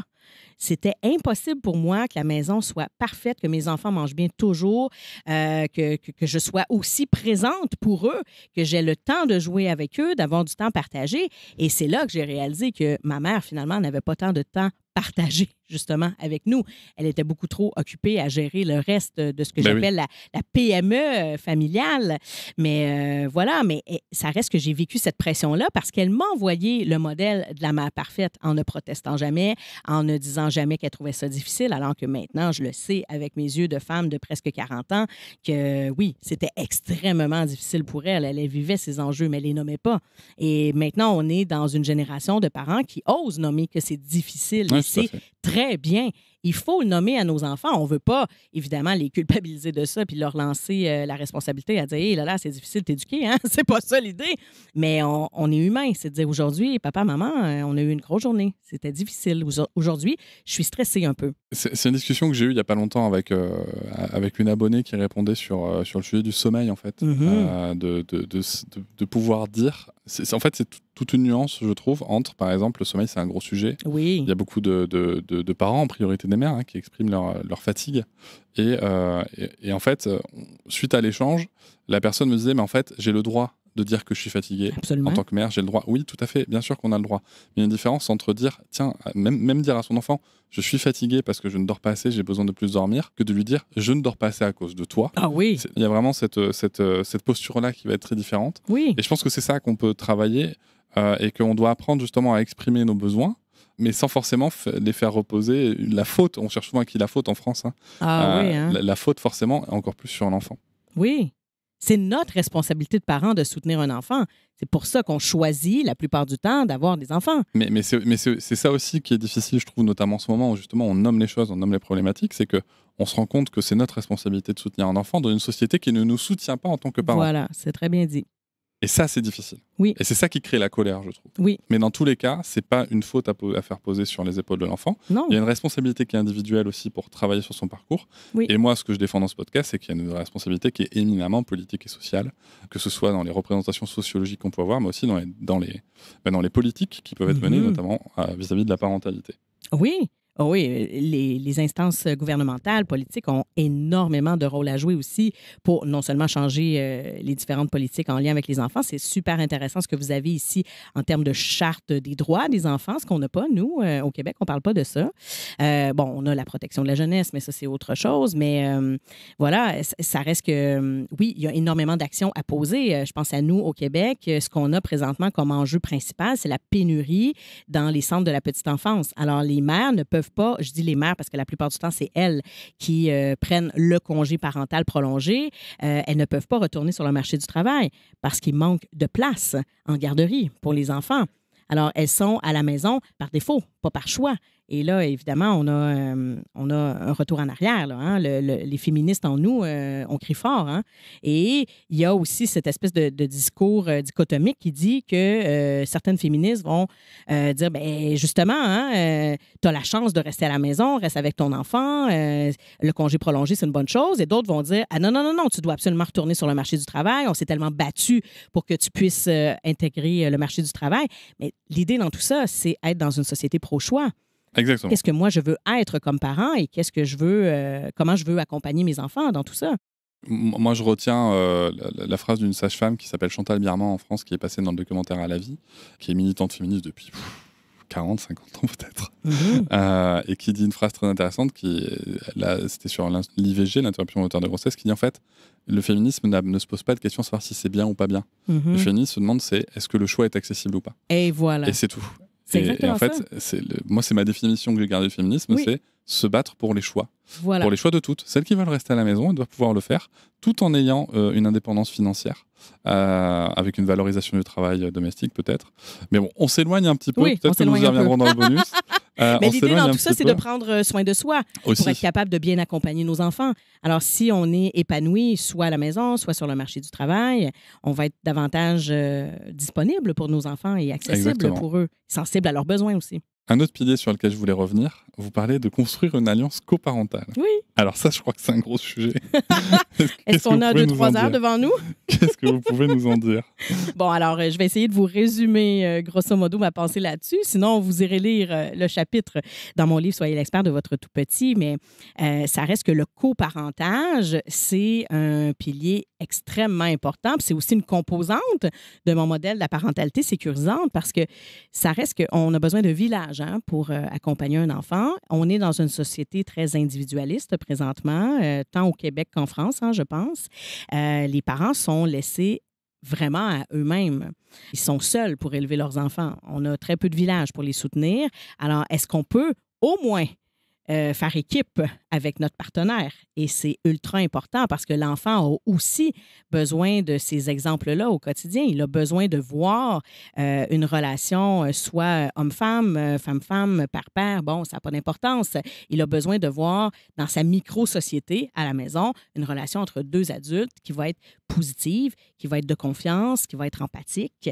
C'était impossible pour moi que la maison soit parfaite, que mes enfants mangent bien toujours, que je sois aussi présente pour eux, que j'ai le temps de jouer avec eux, d'avoir du temps partagé. Et c'est là que j'ai réalisé que ma mère, finalement, n'avait pas tant de temps partagé, justement, avec nous. Elle était beaucoup trop occupée à gérer le reste de ce que j'appelle la PME familiale. Mais voilà, mais ça reste que j'ai vécu cette pression-là parce qu'elle m'a envoyé le modèle de la mère parfaite en ne protestant jamais, en ne ne disant jamais qu'elle trouvait ça difficile, alors que maintenant, je le sais avec mes yeux de femme de presque 40 ans, que oui, c'était extrêmement difficile pour elle. Elle vivait ses enjeux, mais elle les nommait pas. Et maintenant, on est dans une génération de parents qui osent nommer que c'est difficile. Oui, Et c'est très bien. Il faut le nommer à nos enfants. On ne veut pas, évidemment, les culpabiliser de ça puis leur lancer la responsabilité à dire hey, là, c'est difficile de t'éduquer. Hein? C'est pas ça l'idée. Mais on est humain. C'est de dire aujourd'hui, papa, maman, on a eu une grosse journée. C'était difficile. Aujourd'hui, je suis stressée un peu. C'est une discussion que j'ai eue il n'y a pas longtemps avec une abonnée qui répondait sur le sujet du sommeil, en fait. De pouvoir dire. En fait, c'est toute une nuance, je trouve, entre, par exemple, le sommeil, c'est un gros sujet. Oui. Il y a beaucoup de parents, en priorité des mères, hein, qui expriment leur fatigue. Et en fait, suite à l'échange, la personne me disait, mais en fait, j'ai le droit de dire que je suis fatiguée. Absolument. En tant que mère, j'ai le droit. Oui, tout à fait, bien sûr qu'on a le droit. Mais il y a une différence entre dire, tiens, même dire à son enfant, je suis fatiguée parce que je ne dors pas assez, j'ai besoin de plus dormir, que de lui dire, je ne dors pas assez à cause de toi. Ah oui. Il y a vraiment cette posture-là qui va être très différente. Oui. Et je pense que c'est ça qu'on peut travailler et qu'on doit apprendre justement à exprimer nos besoins, mais sans forcément les faire reposer. La faute, on cherche souvent à qui la faute en France. Hein. Oui. Hein? La faute, forcément, encore plus sur l'enfant. Oui. C'est notre responsabilité de parents de soutenir un enfant. C'est pour ça qu'on choisit, la plupart du temps, d'avoir des enfants. Mais c'est ça aussi qui est difficile, je trouve, notamment en ce moment où justement on nomme les choses, on nomme les problématiques, c'est qu'on se rend compte que c'est notre responsabilité de soutenir un enfant dans une société qui ne nous soutient pas en tant que parents. Voilà, c'est très bien dit. Et ça, c'est difficile. Oui. Et c'est ça qui crée la colère, je trouve. Oui. Mais dans tous les cas, c'est pas une faute à faire poser sur les épaules de l'enfant. Non. Il y a une responsabilité qui est individuelle aussi pour travailler sur son parcours. Oui. Et moi, ce que je défends dans ce podcast, c'est qu'il y a une responsabilité qui est éminemment politique et sociale, que ce soit dans les représentations sociologiques qu'on peut avoir, mais aussi dans les politiques qui peuvent être menées, notamment vis-à-vis de la parentalité. Oui. Oh oui, les instances gouvernementales, politiques ont énormément de rôle à jouer aussi pour non seulement changer les différentes politiques en lien avec les enfants. C'est super intéressant ce que vous avez ici en termes de charte des droits des enfants, ce qu'on n'a pas, nous, au Québec, on ne parle pas de ça. On a la protection de la jeunesse, mais ça, c'est autre chose. Mais voilà, ça reste que, oui, il y a énormément d'actions à poser. Je pense à nous, au Québec, ce qu'on a présentement comme enjeu principal, c'est la pénurie dans les centres de la petite enfance. Alors, les mères ne peuvent pas, je dis les mères parce que la plupart du temps, c'est elles qui prennent le congé parental prolongé. Elles ne peuvent pas retourner sur le marché du travail parce qu'il manque de place en garderie pour les enfants. Alors, elles sont à la maison par défaut, pas par choix. Et là, évidemment, on a un retour en arrière. Là, hein? Les féministes en nous, on crie fort. Hein? Et il y a aussi cette espèce de discours dichotomique qui dit que certaines féministes vont dire, ben justement, hein, tu as la chance de rester à la maison, reste avec ton enfant, le congé prolongé, c'est une bonne chose. Et d'autres vont dire, ah non, tu dois absolument retourner sur le marché du travail. On s'est tellement battu pour que tu puisses intégrer le marché du travail. Mais l'idée dans tout ça, c'est être dans une société pro-choix. Exactement. Qu'est-ce que moi, je veux être comme parent et qu'est-ce que je veux, comment je veux accompagner mes enfants dans tout ça? Moi, je retiens la phrase d'une sage-femme qui s'appelle Chantal Birman en France, qui est passée dans le documentaire À la vie, qui est militante féministe depuis 40, 50 ans peut-être, et qui dit une phrase très intéressante, c'était sur l'IVG, l'interruption volontaire de grossesse, qui dit en fait, le féminisme ne se pose pas de question de savoir si c'est bien ou pas bien. Le féminisme se demande, est-ce que le choix est accessible ou pas. Et voilà. Et c'est tout. Et en fait, moi, c'est ma définition que j'ai gardée du féminisme, c'est se battre pour les choix. Voilà. Pour les choix de toutes. Celles qui veulent rester à la maison, elles doivent pouvoir le faire, tout en ayant une indépendance financière, avec une valorisation du travail domestique peut-être. Mais bon, on s'éloigne un petit peu, peut-être que nous y reviendrons dans le bonus. Mais l'idée dans tout ça, c'est de prendre soin de soi aussi, pour être capable de bien accompagner nos enfants. Alors, si on est épanoui, soit à la maison, soit sur le marché du travail, on va être davantage disponible pour nos enfants et accessible pour eux, sensible à leurs besoins aussi. Un autre pilier sur lequel je voulais revenir, vous parlez de construire une alliance coparentale. Oui. Alors ça, je crois que c'est un gros sujet. Est-ce qu'on a 2-3 heures devant nous? Qu'est-ce que vous pouvez nous en dire? Bon, alors, je vais essayer de vous résumer grosso modo ma pensée là-dessus. Sinon, vous irez lire le chapitre dans mon livre « Soyez l'expert de votre tout petit ». Mais ça reste que le coparentage, c'est un pilier extrêmement important. Puis c'est aussi une composante de mon modèle de la parentalité sécurisante parce que ça reste qu'on a besoin de village pour accompagner un enfant. On est dans une société très individualiste présentement, tant au Québec qu'en France, je pense. Les parents sont laissés vraiment à eux-mêmes. Ils sont seuls pour élever leurs enfants. On a très peu de villages pour les soutenir. Alors, est-ce qu'on peut au moins faire équipe avec notre partenaire. Et c'est ultra important parce que l'enfant a aussi besoin de ces exemples-là au quotidien. Il a besoin de voir une relation soit homme-femme, femme-femme, père-père. Bon, ça n'a pas d'importance. Il a besoin de voir dans sa micro-société à la maison une relation entre deux adultes qui va être positive, qui va être de confiance, qui va être empathique,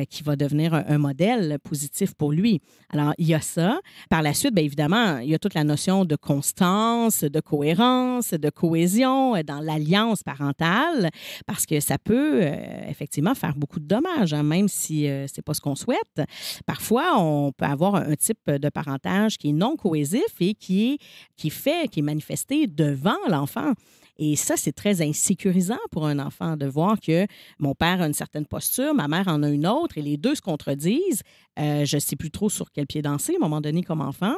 qui va devenir un modèle positif pour lui. Alors, il y a ça. Par la suite, bien évidemment, il y a toute la notion de constance, de cohérence, de cohésion dans l'alliance parentale, parce que ça peut effectivement faire beaucoup de dommages, hein, même si ce n'est pas ce qu'on souhaite. Parfois, on peut avoir un type de parentage qui est non cohésif et qui est manifesté devant l'enfant. Et ça, c'est très insécurisant pour un enfant de voir que mon père a une certaine posture, ma mère en a une autre, et les deux se contredisent. Je ne sais plus trop sur quel pied danser à un moment donné comme enfant.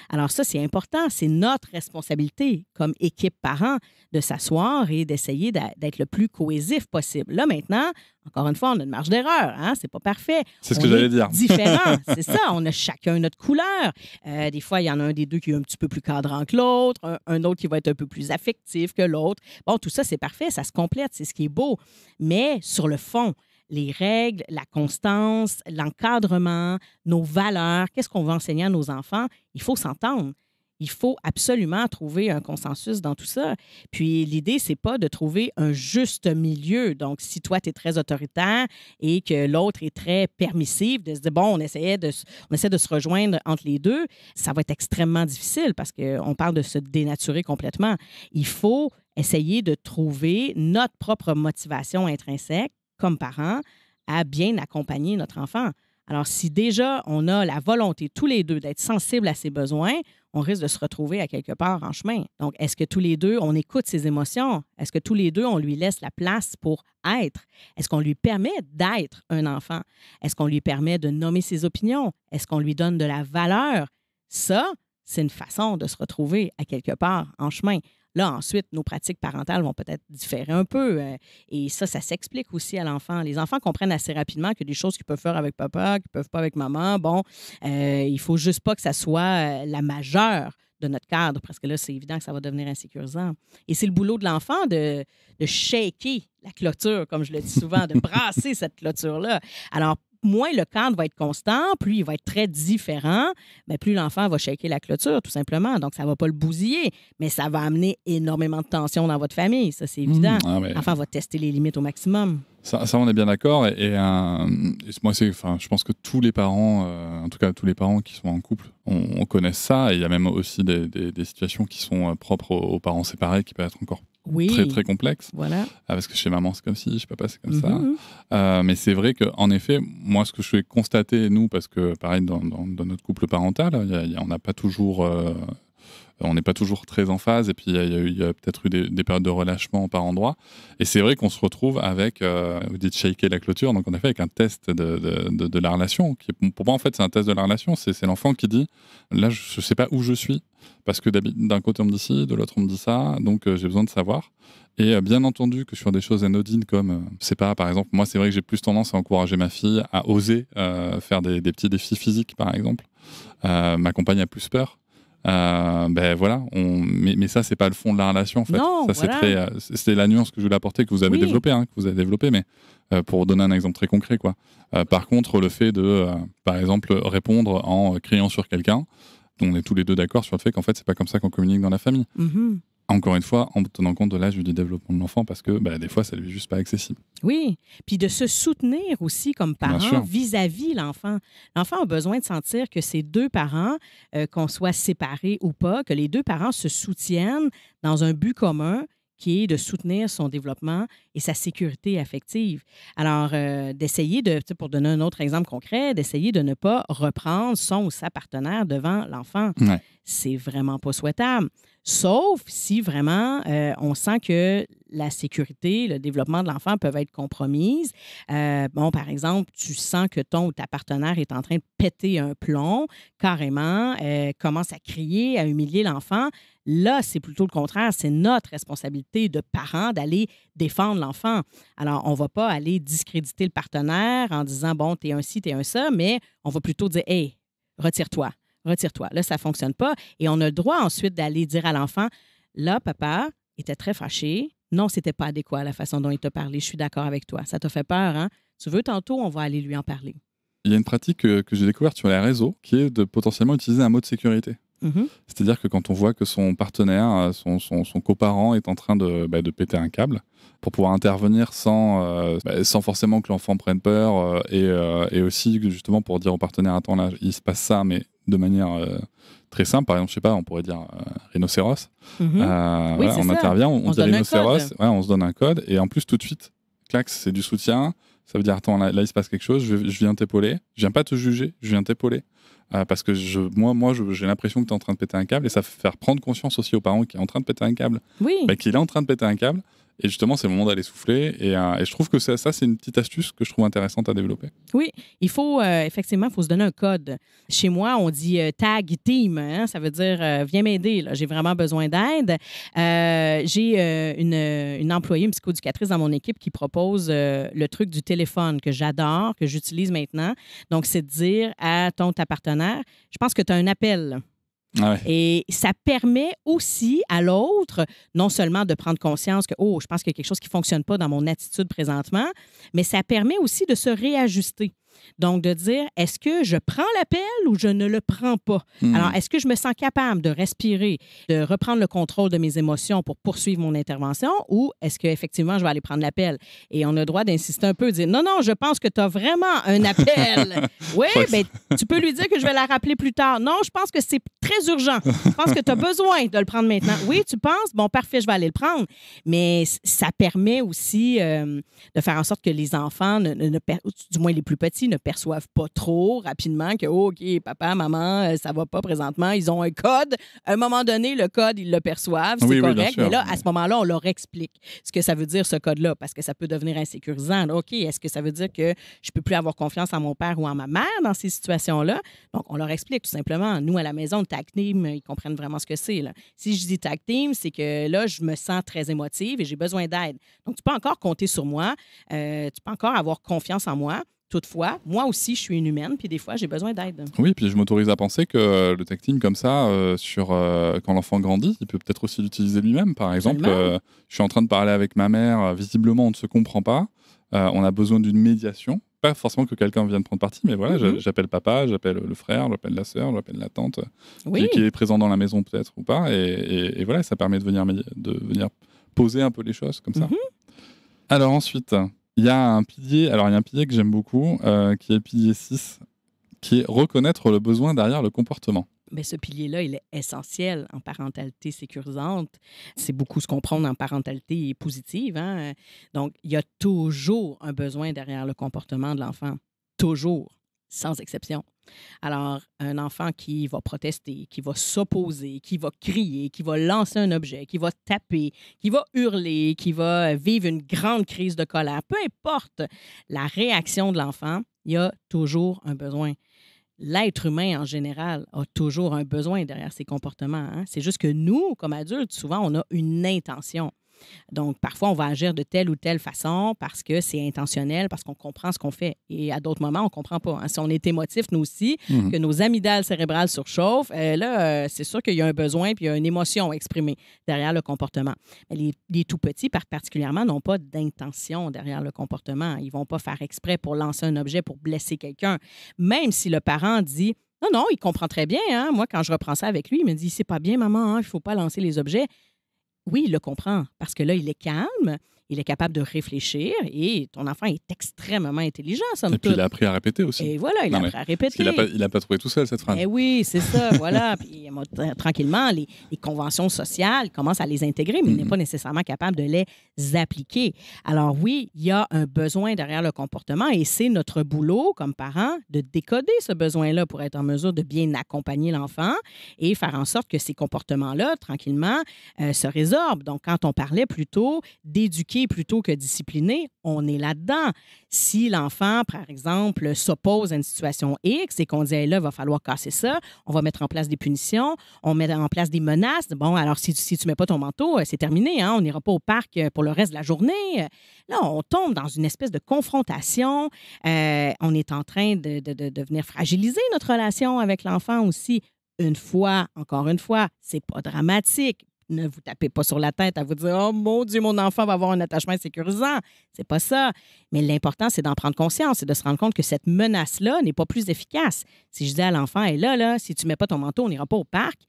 Alors ça, c'est important. C'est notre responsabilité comme équipe parent de s'asseoir et d'essayer d'être le plus cohésif possible. Là, maintenant, encore une fois, on a une marge d'erreur. Hein? C'est pas parfait. C'est ce que j'allais dire. Différents, c'est ça. On a chacun notre couleur. Des fois, il y en a un des deux qui est un petit peu plus cadrant que l'autre, un autre qui va être un peu plus affectif que l'autre. Bon, tout ça, c'est parfait. Ça se complète. C'est ce qui est beau. Mais sur le fond, les règles, la constance, l'encadrement, nos valeurs, qu'est-ce qu'on va enseigner à nos enfants, il faut s'entendre. Il faut absolument trouver un consensus dans tout ça. Puis l'idée, c'est pas de trouver un juste milieu. Donc, si toi, tu es très autoritaire et que l'autre est très permissif, de se dire, bon, on essaie de se rejoindre entre les deux, ça va être extrêmement difficile parce qu'on parle de se dénaturer complètement. Il faut essayer de trouver notre propre motivation intrinsèque comme parents à bien accompagner notre enfant. Alors, si déjà on a la volonté tous les deux d'être sensibles à ses besoins, on risque de se retrouver à quelque part en chemin. Donc, est-ce que tous les deux, on écoute ses émotions? Est-ce que tous les deux, on lui laisse la place pour être? Est-ce qu'on lui permet d'être un enfant? Est-ce qu'on lui permet de nommer ses opinions? Est-ce qu'on lui donne de la valeur? Ça, c'est une façon de se retrouver à quelque part en chemin. Là, ensuite, nos pratiques parentales vont peut-être différer un peu. Et ça s'explique aussi à l'enfant. Les enfants comprennent assez rapidement que des choses qu'ils peuvent faire avec papa, qu'ils ne peuvent pas avec maman, bon, il ne faut juste pas que ça soit la majeure de notre cadre, parce que là, c'est évident que ça va devenir insécurisant. Et c'est le boulot de l'enfant de shaker la clôture, comme je le dis souvent, de brasser cette clôture-là. Alors, moins le cadre va être constant, plus il va être très différent, bien, plus l'enfant va shaker la clôture, tout simplement. Donc, ça ne va pas le bousiller, mais ça va amener énormément de tension dans votre famille. Ça, c'est évident. L'enfant va tester les limites au maximum. Ça, on est bien d'accord. Et moi, je pense que tous les parents, en tout cas tous les parents qui sont en couple, on connaît ça. Et il y a même aussi des situations qui sont propres aux parents séparés qui peuvent être encore très, très complexes. Voilà. Parce que chez maman, c'est comme ci, chez papa, c'est comme ça. Mais c'est vrai qu'en effet, moi, ce que je vais constater, nous, parce que pareil, dans notre couple parental, on n'a pas toujours... on n'est pas toujours très en phase, et puis il y a peut-être eu des périodes de relâchement par endroits. Et c'est vrai qu'on se retrouve avec, vous dites shaker la clôture, donc on a fait avec un test de la relation. Pour moi, en fait, c'est un test de la relation. C'est l'enfant qui dit, là, je ne sais pas où je suis, parce que d'un côté, on me dit ci, de l'autre, on me dit ça, donc j'ai besoin de savoir. Et bien entendu que sur des choses anodines comme, c'est pas, par exemple, moi, c'est vrai que j'ai plus tendance à encourager ma fille à oser faire des petits défis physiques, par exemple. Ma compagne a plus peur. Voilà, mais ça, c'est pas le fond de la relation, en fait. Non, ça, voilà. c'est la nuance que je voulais apporter, que vous avez développée, mais pour donner un exemple très concret, quoi. Par contre, le fait de, par exemple, répondre en criant sur quelqu'un, on est tous les deux d'accord sur le fait qu'en fait, c'est pas comme ça qu'on communique dans la famille. Mm-hmm. Encore une fois, en tenant compte de l'âge du développement de l'enfant, parce que des fois, ça lui est juste pas accessible. Oui, puis de se soutenir aussi comme parent vis-à-vis l'enfant. L'enfant a besoin de sentir que ses deux parents, qu'on soit séparés ou pas, que les deux parents se soutiennent dans un but commun qui est de soutenir son développement et sa sécurité affective. Alors, d'essayer pour donner un autre exemple concret, d'essayer de ne pas reprendre son ou sa partenaire devant l'enfant. Ouais. C'est vraiment pas souhaitable. Sauf si vraiment on sent que la sécurité, le développement de l'enfant peuvent être compromises. Par exemple, tu sens que ton ou ta partenaire est en train de péter un plomb, carrément, commence à crier, à humilier l'enfant. Là, c'est plutôt le contraire. C'est notre responsabilité de parents d'aller défendre l'enfant. Alors, on ne va pas aller discréditer le partenaire en disant, bon, t'es un ci, t'es un ça, mais on va plutôt dire, hey, retire-toi. retire-toi. Là, ça ne fonctionne pas. Et on a le droit ensuite d'aller dire à l'enfant, là, papa était très fâché. Non, c'était pas adéquat la façon dont il t'a parlé. Je suis d'accord avec toi. Ça t'a fait peur, hein? Tu veux, tantôt, on va aller lui en parler. Il y a une pratique que j'ai découverte sur les réseaux qui est de potentiellement utiliser un mot de sécurité. Mhm. C'est-à-dire que quand on voit que son partenaire, son coparent est en train de péter un câble, pour pouvoir intervenir sans forcément que l'enfant prenne peur, et aussi justement pour dire au partenaire, attends là, il se passe ça, mais de manière très simple. Par exemple, je sais pas, on pourrait dire rhinocéros. Mhm. Oui, c'est on ça. intervient, on se dit donne un rhinocéros, code. on se donne un code, et en plus tout de suite, clac, c'est du soutien. Ça veut dire, attends, là il se passe quelque chose, je viens t'épauler. Je viens pas te juger, je viens t'épauler. Parce que j'ai l'impression que tu es en train de péter un câble, et ça fait faire prendre conscience aussi aux parents qui est en train de péter un câble, Oui. qu'il est en train de péter un câble. Et justement, c'est le moment d'aller souffler. Et je trouve que ça, c'est une petite astuce que je trouve intéressante à développer. Oui, il faut effectivement, il faut se donner un code. Chez moi, on dit tag team, hein? Ça veut dire viens m'aider, là, j'ai vraiment besoin d'aide. J'ai une employée, une psychoéducatrice dans mon équipe qui propose le truc du téléphone que j'adore, que j'utilise maintenant. Donc, c'est de dire à ta partenaire, je pense que tu as un appel. Ah ouais. Et ça permet aussi à l'autre, non seulement de prendre conscience que, je pense qu'il y a quelque chose qui ne fonctionne pas dans mon attitude présentement, mais ça permet aussi de se réajuster. Donc, de dire, est-ce que je prends l'appel ou je ne le prends pas? Alors, est-ce que je me sens capable de respirer, de reprendre le contrôle de mes émotions pour poursuivre mon intervention, ou est-ce qu'effectivement, je vais aller prendre l'appel? Et on a le droit d'insister un peu, de dire, non, je pense que tu as vraiment un appel. Oui, bien, tu peux lui dire que je vais la rappeler plus tard. Non, je pense que c'est très urgent. Je pense que tu as besoin de le prendre maintenant. Oui, tu penses? Bon, parfait, je vais aller le prendre. Mais ça permet aussi de faire en sorte que les enfants, du moins les plus petits, ne perçoivent pas trop rapidement que, OK, papa, maman, ça va pas présentement. Ils ont un code. À un moment donné, le code, ils le perçoivent. C'est correct. Mais là, à ce moment-là, on leur explique ce que ça veut dire, ce code-là, parce que ça peut devenir insécurisant. OK, est-ce que ça veut dire que je peux plus avoir confiance en mon père ou en ma mère dans ces situations-là? Donc, on leur explique tout simplement. Nous, à la maison, le tag team, ils comprennent vraiment ce que c'est, là. Si je dis tag team, c'est que là, je me sens très émotive et j'ai besoin d'aide. Donc, tu peux encore compter sur moi. Tu peux encore avoir confiance en moi. Toutefois, moi aussi, je suis une humaine, puis des fois, j'ai besoin d'aide. Oui, puis je m'autorise à penser que le tag team comme ça, quand l'enfant grandit, il peut peut-être aussi l'utiliser lui-même. Par exemple, je suis en train de parler avec ma mère, visiblement on ne se comprend pas, on a besoin d'une médiation. Pas forcément que quelqu'un vienne prendre parti, mais voilà, j'appelle papa, j'appelle le frère, j'appelle la sœur, j'appelle la tante, qui est présent dans la maison peut-être ou pas. Et voilà, ça permet de venir poser un peu les choses comme ça. Alors ensuite... Il y a un pilier que j'aime beaucoup, qui est le pilier 6, qui est reconnaître le besoin derrière le comportement. Mais ce pilier-là, il est essentiel en parentalité sécurisante. C'est beaucoup ce qu'on prône en parentalité positive, hein? Donc, il y a toujours un besoin derrière le comportement de l'enfant. Toujours, sans exception. Alors, un enfant qui va protester, qui va s'opposer, qui va crier, qui va lancer un objet, qui va taper, qui va hurler, qui va vivre une grande crise de colère, peu importe la réaction de l'enfant, il y a toujours un besoin. L'être humain, en général, a toujours un besoin derrière ses comportements, hein? C'est juste que nous, comme adultes, souvent, on a une intention. Donc, parfois, on va agir de telle ou telle façon parce que c'est intentionnel, parce qu'on comprend ce qu'on fait. Et à d'autres moments, on ne comprend pas, hein. Si on est émotif, nous aussi, que nos amygdales cérébrales surchauffent, c'est sûr qu'il y a un besoin puis il y a une émotion exprimée derrière le comportement. Mais les tout-petits, particulièrement, n'ont pas d'intention derrière le comportement. Ils ne vont pas faire exprès pour lancer un objet, pour blesser quelqu'un. Même si le parent dit « Non, il comprend très bien, hein. Moi, quand je reprends ça avec lui, il me dit « C'est pas bien, maman, hein, il ne faut pas lancer les objets. » Oui, il le comprend parce que là, il est calme, il est capable de réfléchir et ton enfant est extrêmement intelligent, somme toute. Et puis, toute. il a appris à répéter aussi. Et voilà, il a appris à répéter. Il n'a pas trouvé tout seul, cette phrase. Eh oui, c'est ça, voilà. Puis, tranquillement, les conventions sociales, il commence à les intégrer, mais il n'est pas nécessairement capable de les appliquer. Alors oui, il y a un besoin derrière le comportement et c'est notre boulot, comme parents, de décoder ce besoin-là pour être en mesure de bien accompagner l'enfant et faire en sorte que ces comportements-là, tranquillement, se résorbent. Donc, quand on parlait plutôt d'éduquer plutôt que discipliner, on est là-dedans. Si l'enfant, par exemple, s'oppose à une situation X et qu'on dit hey, « là, il va falloir casser ça », on va mettre en place des punitions, on met en place des menaces. Bon, alors si tu ne mets pas ton manteau, c'est terminé, hein? On n'ira pas au parc pour le reste de la journée. Là, on tombe dans une espèce de confrontation. On est en train de venir fragiliser notre relation avec l'enfant aussi. Encore une fois, c'est pas dramatique. Ne vous tapez pas sur la tête à vous dire « Oh mon Dieu, mon enfant va avoir un attachement sécurisant. » C'est pas ça. Mais l'important, c'est d'en prendre conscience et de se rendre compte que cette menace-là n'est pas plus efficace. Si je dis à l'enfant « Hé là, si tu mets pas ton manteau, on n'ira pas au parc. »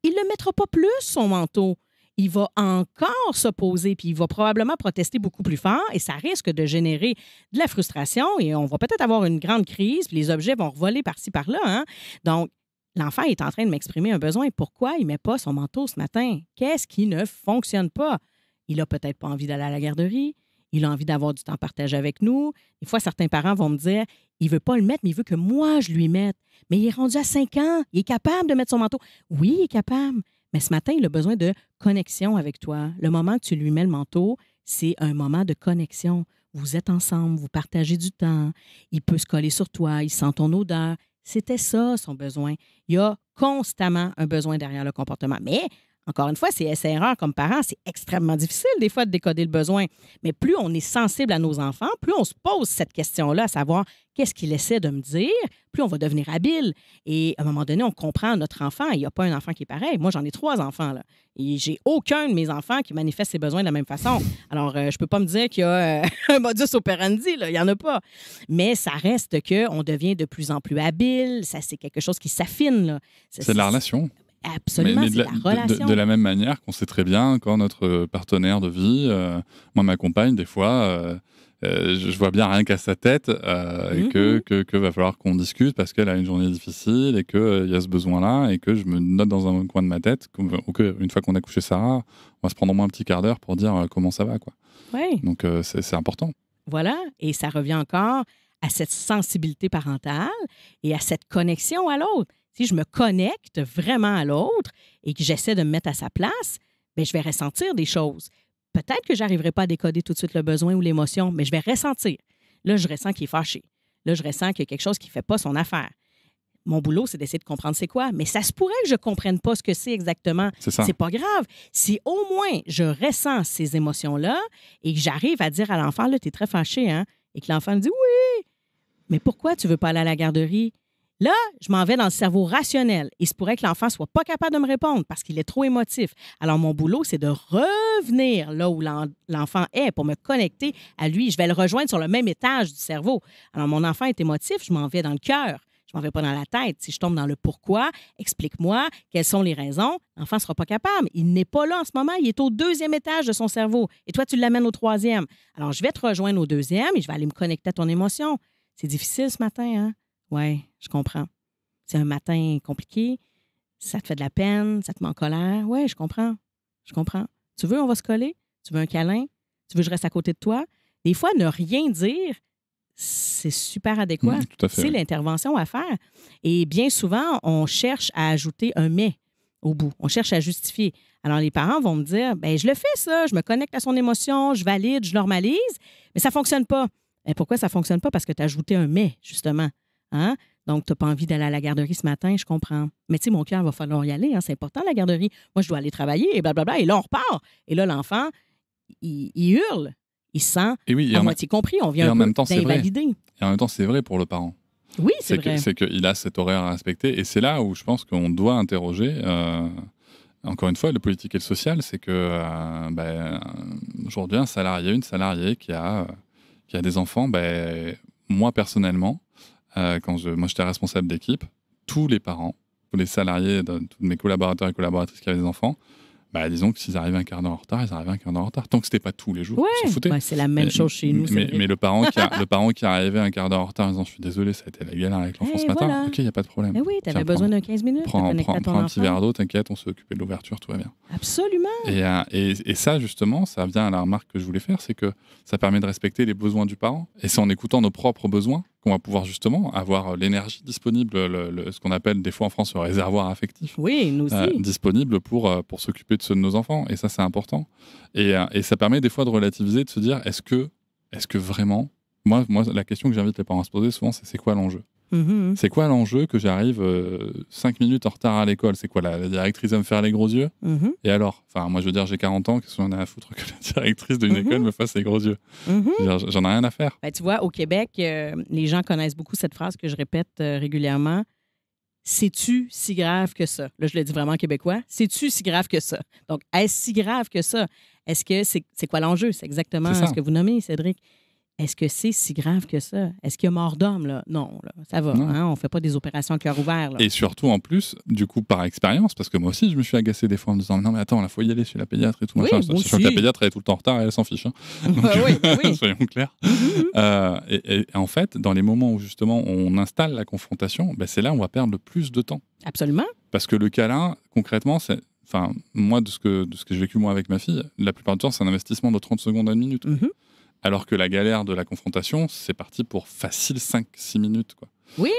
Il ne mettra pas plus, son manteau. Il va encore s'opposer, puis il va probablement protester beaucoup plus fort et ça risque de générer de la frustration et on va peut-être avoir une grande crise, puis les objets vont voler par-ci, par-là. Hein? Donc, l'enfant est en train de m'exprimer un besoin. Pourquoi il ne met pas son manteau ce matin? Qu'est-ce qui ne fonctionne pas? Il n'a peut-être pas envie d'aller à la garderie. Il a envie d'avoir du temps partagé avec nous. Des fois, certains parents vont me dire, il ne veut pas le mettre, mais il veut que moi, je lui mette. Mais il est rendu à 5 ans. Il est capable de mettre son manteau. Oui, il est capable. Mais ce matin, il a besoin de connexion avec toi. Le moment que tu lui mets le manteau, c'est un moment de connexion. Vous êtes ensemble, vous partagez du temps. Il peut se coller sur toi, il sent ton odeur. C'était ça, son besoin. Il y a constamment un besoin derrière le comportement. Mais, encore une fois, c'est essai-erreur comme parents. C'est extrêmement difficile, des fois, de décoder le besoin. Mais plus on est sensible à nos enfants, plus on se pose cette question-là, à savoir qu'est-ce qu'il essaie de me dire, plus on va devenir habile. Et à un moment donné, on comprend notre enfant. Il n'y a pas un enfant qui est pareil. Moi, j'en ai 3 enfants, là. Et j'ai aucun de mes enfants qui manifeste ses besoins de la même façon. Alors, je ne peux pas me dire qu'il y a un modus operandi, là. Il n'y en a pas. Mais ça reste qu'on devient de plus en plus habile. Ça, c'est quelque chose qui s'affine, là. C'est de la relation. Absolument, c'est de la relation. De la même manière qu'on sait très bien quand notre partenaire de vie, moi, ma compagne, des fois, je vois bien rien qu'à sa tête que va falloir qu'on discute parce qu'elle a une journée difficile et qu'il y a ce besoin-là et que je me note dans un coin de ma tête qu'une fois qu'on a couché Sarah, on va se prendre au moins un petit quart d'heure pour dire comment ça va, quoi. Oui. Donc, c'est important. Voilà, et ça revient encore à cette sensibilité parentale et à cette connexion à l'autre. Si je me connecte vraiment à l'autre et que j'essaie de me mettre à sa place, bien, je vais ressentir des choses. Peut-être que je n'arriverai pas à décoder tout de suite le besoin ou l'émotion, mais je vais ressentir. Là, je ressens qu'il est fâché. Là, je ressens qu'il y a quelque chose qui ne fait pas son affaire. Mon boulot, c'est d'essayer de comprendre c'est quoi, mais ça se pourrait que je ne comprenne pas ce que c'est exactement. C'est pas grave. Si au moins je ressens ces émotions-là et que j'arrive à dire à l'enfant, là, tu es très fâché, hein? Et que l'enfant me dit, oui, mais pourquoi tu ne veux pas aller à la garderie? Là, je m'en vais dans le cerveau rationnel. Il se pourrait que l'enfant ne soit pas capable de me répondre parce qu'il est trop émotif. Alors, mon boulot, c'est de revenir là où l'enfant est pour me connecter à lui. Je vais le rejoindre sur le même étage du cerveau. Alors, mon enfant est émotif, je m'en vais dans le cœur. Je m'en vais pas dans la tête. Si je tombe dans le pourquoi, explique-moi quelles sont les raisons, l'enfant ne sera pas capable. Il n'est pas là en ce moment. Il est au 2e étage de son cerveau. Et toi, tu l'amènes au 3e. Alors, je vais te rejoindre au 2e et je vais aller me connecter à ton émotion. C'est difficile ce matin, hein? Oui, je comprends. C'est un matin compliqué. Ça te fait de la peine, ça te met en colère. Oui, je comprends. Je comprends. Tu veux, on va se coller? Tu veux un câlin? Tu veux que je reste à côté de toi? Des fois, ne rien dire, c'est super adéquat. Tout à fait, c'est l'intervention à faire. Et bien souvent, on cherche à ajouter un « mais » au bout. On cherche à justifier. Alors, les parents vont me dire, bien, je le fais ça, je me connecte à son émotion, je valide, je normalise, mais ça ne fonctionne pas. Mais pourquoi ça ne fonctionne pas? Parce que tu as ajouté un « mais », justement. Hein? Donc, tu n'as pas envie d'aller à la garderie ce matin, je comprends. Mais tu sais, mon cœur, va falloir y aller. Hein? C'est important, la garderie. Moi, je dois aller travailler et blablabla. Et là, on repart. Et là, l'enfant, il hurle. Il se sent à moitié compris. On vient un peu d'invalider. Et en même temps, c'est vrai pour le parent. Oui, c'est vrai. C'est qu'il a cet horaire à respecter. Et c'est là où je pense qu'on doit interroger, encore une fois, le politique et le social. C'est que aujourd'hui, un salarié, une salariée qui a des enfants, moi, personnellement, moi j'étais responsable d'équipe, tous les parents, tous les salariés, tous mes collaborateurs et collaboratrices qui avaient des enfants, disons que s'ils arrivaient un quart d'heure en retard, ils arrivaient un quart d'heure en retard. Tant que c'était pas tous les jours, on s'en foutait. C'est la même chose chez nous. Mais le parent qui arrivait un quart d'heure en retard en disant je suis désolé, ça a été la galère avec l'enfant ce matin. Ok, il n'y a pas de problème. Mais oui, tu avais besoin d'un 15 minutes. Prends un petit verre d'eau, t'inquiète, on s'est occupé de l'ouverture, tout va bien. Absolument. Et ça, justement, ça vient à la remarque que je voulais faire, c'est que ça permet de respecter les besoins du parent. Et c'est en écoutant nos propres besoins qu'on va pouvoir justement avoir l'énergie disponible, ce qu'on appelle des fois en France le réservoir affectif. Oui, nous aussi. Disponible pour s'occuper de ceux de nos enfants. Et ça, c'est important. Et ça permet des fois de relativiser, de se dire, est-ce que vraiment... Moi, la question que j'invite les parents à se poser souvent, c'est quoi l'enjeu ? C'est quoi l'enjeu que j'arrive 5 minutes en retard à l'école? C'est quoi, la directrice va me faire les gros yeux? Et alors? Enfin, moi, je veux dire, j'ai 40 ans, qu'est-ce qu'on a à foutre que la directrice d'une école me fasse les gros yeux? J'en ai rien à faire. Tu vois, au Québec, les gens connaissent beaucoup cette phrase que je répète régulièrement. c'est-tu si grave que ça? Là, je le dis vraiment en québécois. C'est-tu si grave que ça? Donc, est-ce si grave que ça? Est-ce que c'est quoi l'enjeu? C'est exactement ce que vous nommez, Cédric. Est-ce que c'est si grave que ça? Est-ce qu'il y a mort d'homme, là? Non, là, ça va. Hein? On ne fait pas des opérations à cœur ouvert. Là. Et surtout, en plus, du coup, par expérience, parce que moi aussi, je me suis agacé des fois en me disant « Non, mais attends, il faut y aller chez la pédiatre et tout. » Oui, sachant que la pédiatre, elle est tout le temps en retard et elle s'en fiche. Hein. Donc, oui. soyons clairs. Et en fait, dans les moments où, justement, on installe la confrontation, c'est là où on va perdre le plus de temps. Absolument. Parce que le câlin, concrètement, c'est... Enfin, moi, de ce que j'ai vécu moi avec ma fille, la plupart du temps, c'est un investissement de 30 secondes à une minute. Alors que la galère de la confrontation, c'est parti pour facile 5-6 minutes. Quoi. Oui,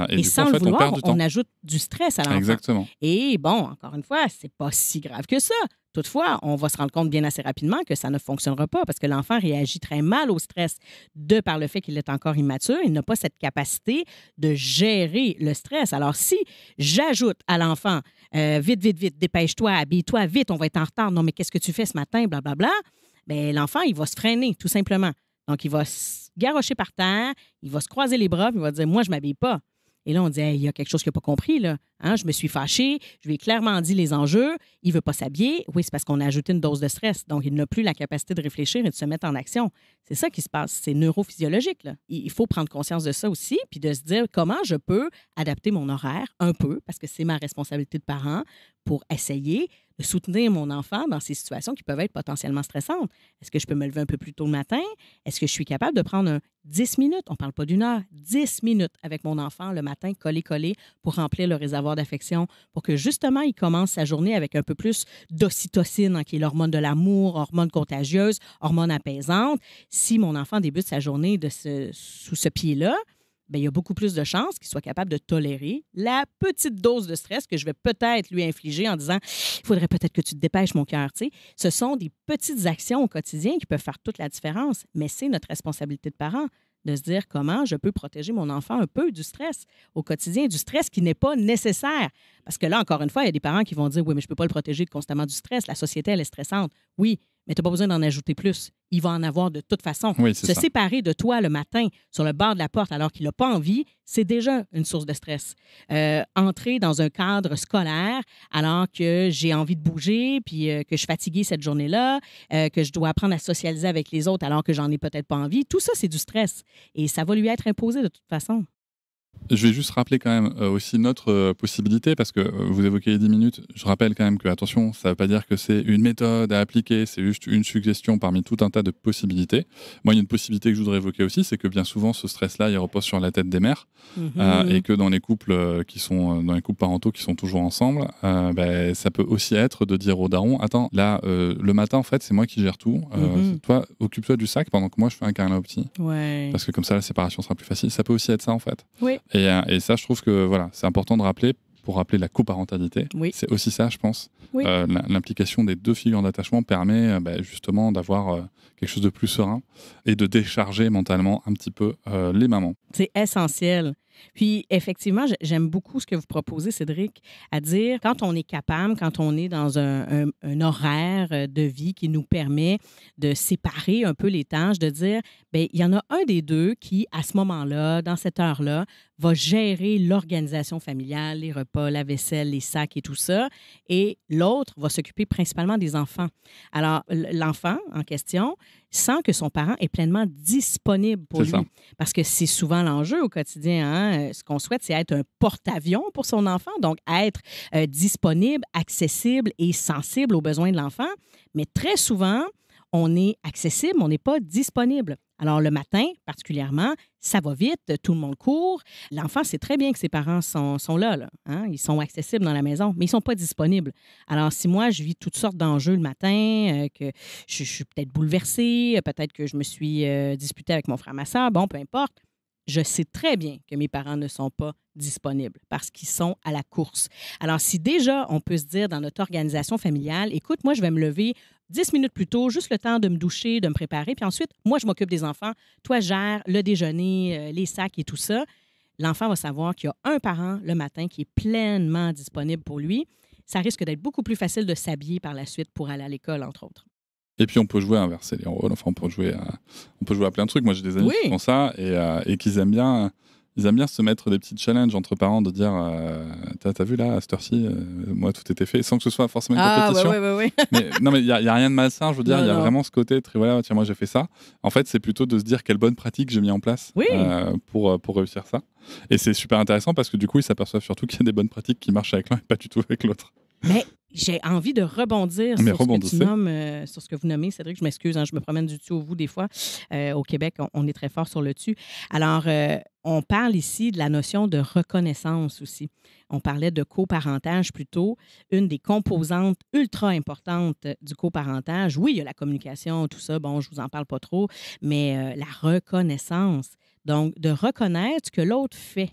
et du sans coup, en fait, le vouloir, on perd du temps. on ajoute du stress à l'enfant. Exactement. Et bon, encore une fois, c'est pas si grave que ça. Toutefois, on va se rendre compte bien assez rapidement que ça ne fonctionnera pas parce que l'enfant réagit très mal au stress de par le fait qu'il est encore immature. Il n'a pas cette capacité de gérer le stress. Alors, si j'ajoute à l'enfant vite, dépêche-toi, habille-toi, vite, on va être en retard. Non, mais qu'est-ce que tu fais ce matin? Blablabla. Bien, l'enfant, il va se freiner, tout simplement. Donc, il va se garrocher par terre, il va se croiser les bras, puis il va dire « Moi, je ne m'habille pas ». Et là, on dit hey, « Il y a quelque chose qu'il n'a pas compris, là. Hein? Je me suis fâchée, je lui ai clairement dit les enjeux, il ne veut pas s'habiller. » Oui, c'est parce qu'on a ajouté une dose de stress. Donc, il n'a plus la capacité de réfléchir et de se mettre en action. C'est ça qui se passe. C'est neurophysiologique, là. Il faut prendre conscience de ça aussi, puis de se dire comment je peux adapter mon horaire un peu, parce que c'est ma responsabilité de parent, pour essayer de soutenir mon enfant dans ces situations qui peuvent être potentiellement stressantes. Est-ce que je peux me lever un peu plus tôt le matin? Est-ce que je suis capable de prendre 10 minutes, on ne parle pas d'une heure, 10 minutes avec mon enfant le matin, collé, pour remplir le réservoir d'affection, pour que justement, il commence sa journée avec un peu plus d'ocytocine, hein, qui est l'hormone de l'amour, hormone contagieuse, hormone apaisante. Si mon enfant débute sa journée sous ce pied-là, bien, il y a beaucoup plus de chances qu'il soit capable de tolérer la petite dose de stress que je vais peut-être lui infliger en disant « Il faudrait peut-être que tu te dépêches, mon cœur. » Tu sais, ce sont des petites actions au quotidien qui peuvent faire toute la différence, mais c'est notre responsabilité de parent de se dire comment je peux protéger mon enfant un peu du stress au quotidien, du stress qui n'est pas nécessaire. Parce que là, encore une fois, il y a des parents qui vont dire « Oui, mais je ne peux pas le protéger constamment du stress. La société, elle est stressante. » Oui, mais tu n'as pas besoin d'en ajouter plus. Il va en avoir de toute façon. Oui, se séparer de toi le matin sur le bord de la porte alors qu'il n'a pas envie, c'est déjà une source de stress. Entrer dans un cadre scolaire alors que j'ai envie de bouger puis que je suis fatiguée cette journée-là, que je dois apprendre à socialiser avec les autres alors que j'en ai peut-être pas envie, tout ça, c'est du stress. Et ça va lui être imposé de toute façon. Je vais juste rappeler quand même aussi notre possibilité, parce que vous évoquez les 10 minutes. Je rappelle quand même que, attention, ça ne veut pas dire que c'est une méthode à appliquer, c'est juste une suggestion parmi tout un tas de possibilités. Moi, il y a une possibilité que je voudrais évoquer aussi, c'est que bien souvent, ce stress-là, il repose sur la tête des mères, et que dans les couples dans les couples parentaux qui sont toujours ensemble, ça peut aussi être de dire au daron, attends, là, le matin, en fait, c'est moi qui gère tout. Toi, occupe-toi du sac pendant que moi, je fais un câlin au petit. Ouais. Parce que comme ça, la séparation sera plus facile. Ça peut aussi être ça, en fait. Oui. Et ça, je trouve que voilà, c'est important de rappeler, pour rappeler la coparentalité. Oui. C'est aussi ça, je pense. Oui. L'implication des deux figures d'attachement permet justement d'avoir quelque chose de plus serein et de décharger mentalement un petit peu les mamans. C'est essentiel. Puis, effectivement, j'aime beaucoup ce que vous proposez, Cédric, à dire quand on est capable, quand on est dans un horaire de vie qui nous permet de séparer un peu les tâches, de dire, bien, il y en a un des deux qui, à ce moment-là, dans cette heure-là, va gérer l'organisation familiale, les repas, la vaisselle, les sacs et tout ça, et l'autre va s'occuper principalement des enfants. Alors, l'enfant en question sent que son parent est pleinement disponible pour lui. Ça. Parce que c'est souvent l'enjeu au quotidien. Hein? Ce qu'on souhaite, c'est être un porte-avions pour son enfant, donc être disponible, accessible et sensible aux besoins de l'enfant. Mais très souvent, on est accessible, mais on n'est pas disponible. Alors, le matin, particulièrement, ça va vite, tout le monde court. L'enfant sait très bien que ses parents sont là, hein? Ils sont accessibles dans la maison, mais ils ne sont pas disponibles. Alors, si moi, je vis toutes sortes d'enjeux le matin, que je suis peut-être bouleversée, peut-être que je me suis disputée avec mon frère, ma soeur, bon, peu importe, je sais très bien que mes parents ne sont pas disponibles parce qu'ils sont à la course. Alors, si déjà, on peut se dire dans notre organisation familiale, écoute, moi, je vais me lever 10 minutes plus tôt, juste le temps de me doucher, de me préparer, puis ensuite, moi, je m'occupe des enfants, toi, gère le déjeuner, les sacs et tout ça. L'enfant va savoir qu'il y a un parent le matin qui est pleinement disponible pour lui. Ça risque d'être beaucoup plus facile de s'habiller par la suite pour aller à l'école, entre autres. Et puis on peut jouer à inverser les rôles, enfin on peut jouer à plein de trucs. Moi j'ai des amis qui font ça et qu'ils aiment bien ils aiment bien se mettre des petits challenges entre parents de dire t'as vu là, à cette heure-ci, moi tout était fait, sans que ce soit forcément une compétition. Ouais. Mais non, mais il y a rien de malsain, je veux dire, il y a vraiment ce côté très voilà, tiens, moi j'ai fait ça. En fait, c'est plutôt de se dire quelle bonne pratique j'ai mis en place pour réussir ça. Et c'est super intéressant parce que du coup, ils s'aperçoivent surtout qu'il y a des bonnes pratiques qui marchent avec l'un et pas du tout avec l'autre. Mais j'ai envie de rebondir sur ce que tu nommes, sur ce que vous nommez. Cédric, je m'excuse, je me promène du dessus au vous des fois. Au Québec, on est très fort sur le dessus. Alors, on parle ici de la notion de reconnaissance aussi. On parlait de coparentage plus tôt. Une des composantes ultra importantes du coparentage, oui, il y a la communication, tout ça, bon, je vous en parle pas trop, mais la reconnaissance. Donc, de reconnaître ce que l'autre fait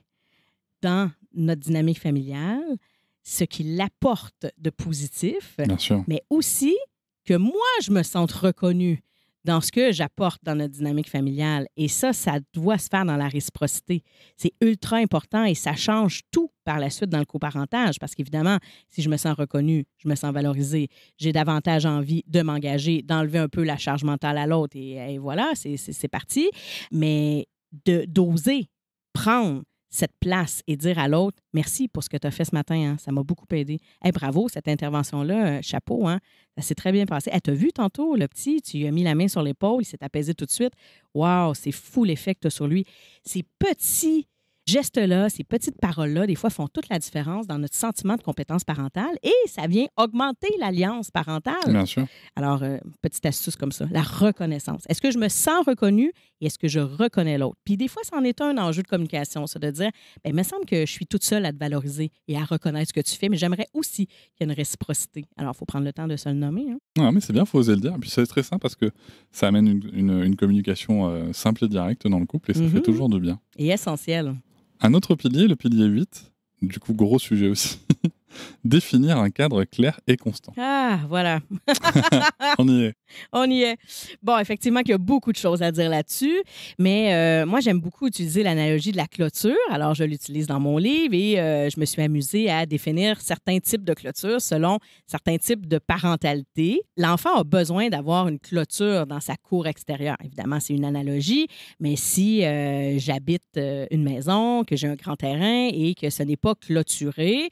dans notre dynamique familiale, ce qu'il apporte de positif, mais aussi que moi, je me sente reconnue dans ce que j'apporte dans notre dynamique familiale. Et ça doit se faire dans la réciprocité. C'est ultra important et ça change tout par la suite dans le coparentage parce qu'évidemment, si je me sens reconnue, je me sens valorisée, j'ai davantage envie de m'engager, d'enlever un peu la charge mentale à l'autre et voilà, c'est parti. Mais d'oser prendre cette place et dire à l'autre « Merci pour ce que tu as fait ce matin, hein, ça m'a beaucoup aidé. Hey, bravo, cette intervention-là, chapeau, hein, ça s'est très bien passé. Hey, tu as vu tantôt, le petit, tu lui as mis la main sur l'épaule, il s'est apaisé tout de suite. Wow, c'est fou l'effet que tu as sur lui. » Ces petits gestes-là, ces petites paroles-là, des fois, font toute la différence dans notre sentiment de compétence parentale et ça vient augmenter l'alliance parentale. Bien sûr. Alors, petite astuce comme ça, la reconnaissance. Est-ce que je me sens reconnue et est-ce que je reconnais l'autre? Puis des fois, c'en est un enjeu de communication, ça, de dire, bien, il me semble que je suis toute seule à te valoriser et à reconnaître ce que tu fais, mais j'aimerais aussi qu'il y ait une réciprocité. Alors, il faut prendre le temps de se le nommer. Hein? Non, mais c'est bien, il faut oser le dire. Et puis, c'est très simple parce que ça amène une communication simple et directe dans le couple et ça fait toujours du bien. Et essentiel. Un autre pilier, le pilier 8, du coup, gros sujet aussi, définir un cadre clair et constant. Ah, voilà. On y est. On y est. Bon, effectivement, il y a beaucoup de choses à dire là-dessus, mais moi, j'aime beaucoup utiliser l'analogie de la clôture. Alors, je l'utilise dans mon livre et je me suis amusée à définir certains types de clôtures selon certains types de parentalité. L'enfant a besoin d'avoir une clôture dans sa cour extérieure. Évidemment, c'est une analogie, mais si j'habite une maison, que j'ai un grand terrain et que ce n'est pas clôturé,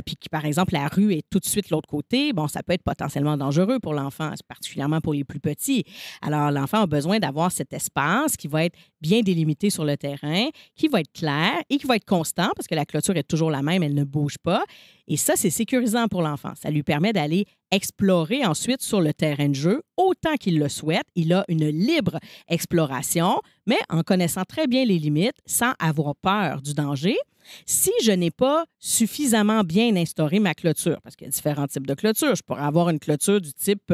puis que, par exemple, la rue est tout de suite de l'autre côté, bon, ça peut être potentiellement dangereux pour l'enfant, particulièrement pour les plus petits. Alors, l'enfant a besoin d'avoir cet espace qui va être bien délimité sur le terrain, qui va être clair et qui va être constant parce que la clôture est toujours la même, elle ne bouge pas. Et ça, c'est sécurisant pour l'enfant. Ça lui permet d'aller explorer ensuite sur le terrain de jeu autant qu'il le souhaite. Il a une libre exploration, mais en connaissant très bien les limites, sans avoir peur du danger. Si je n'ai pas suffisamment bien instauré ma clôture, parce qu'il y a différents types de clôtures, je pourrais avoir une clôture du type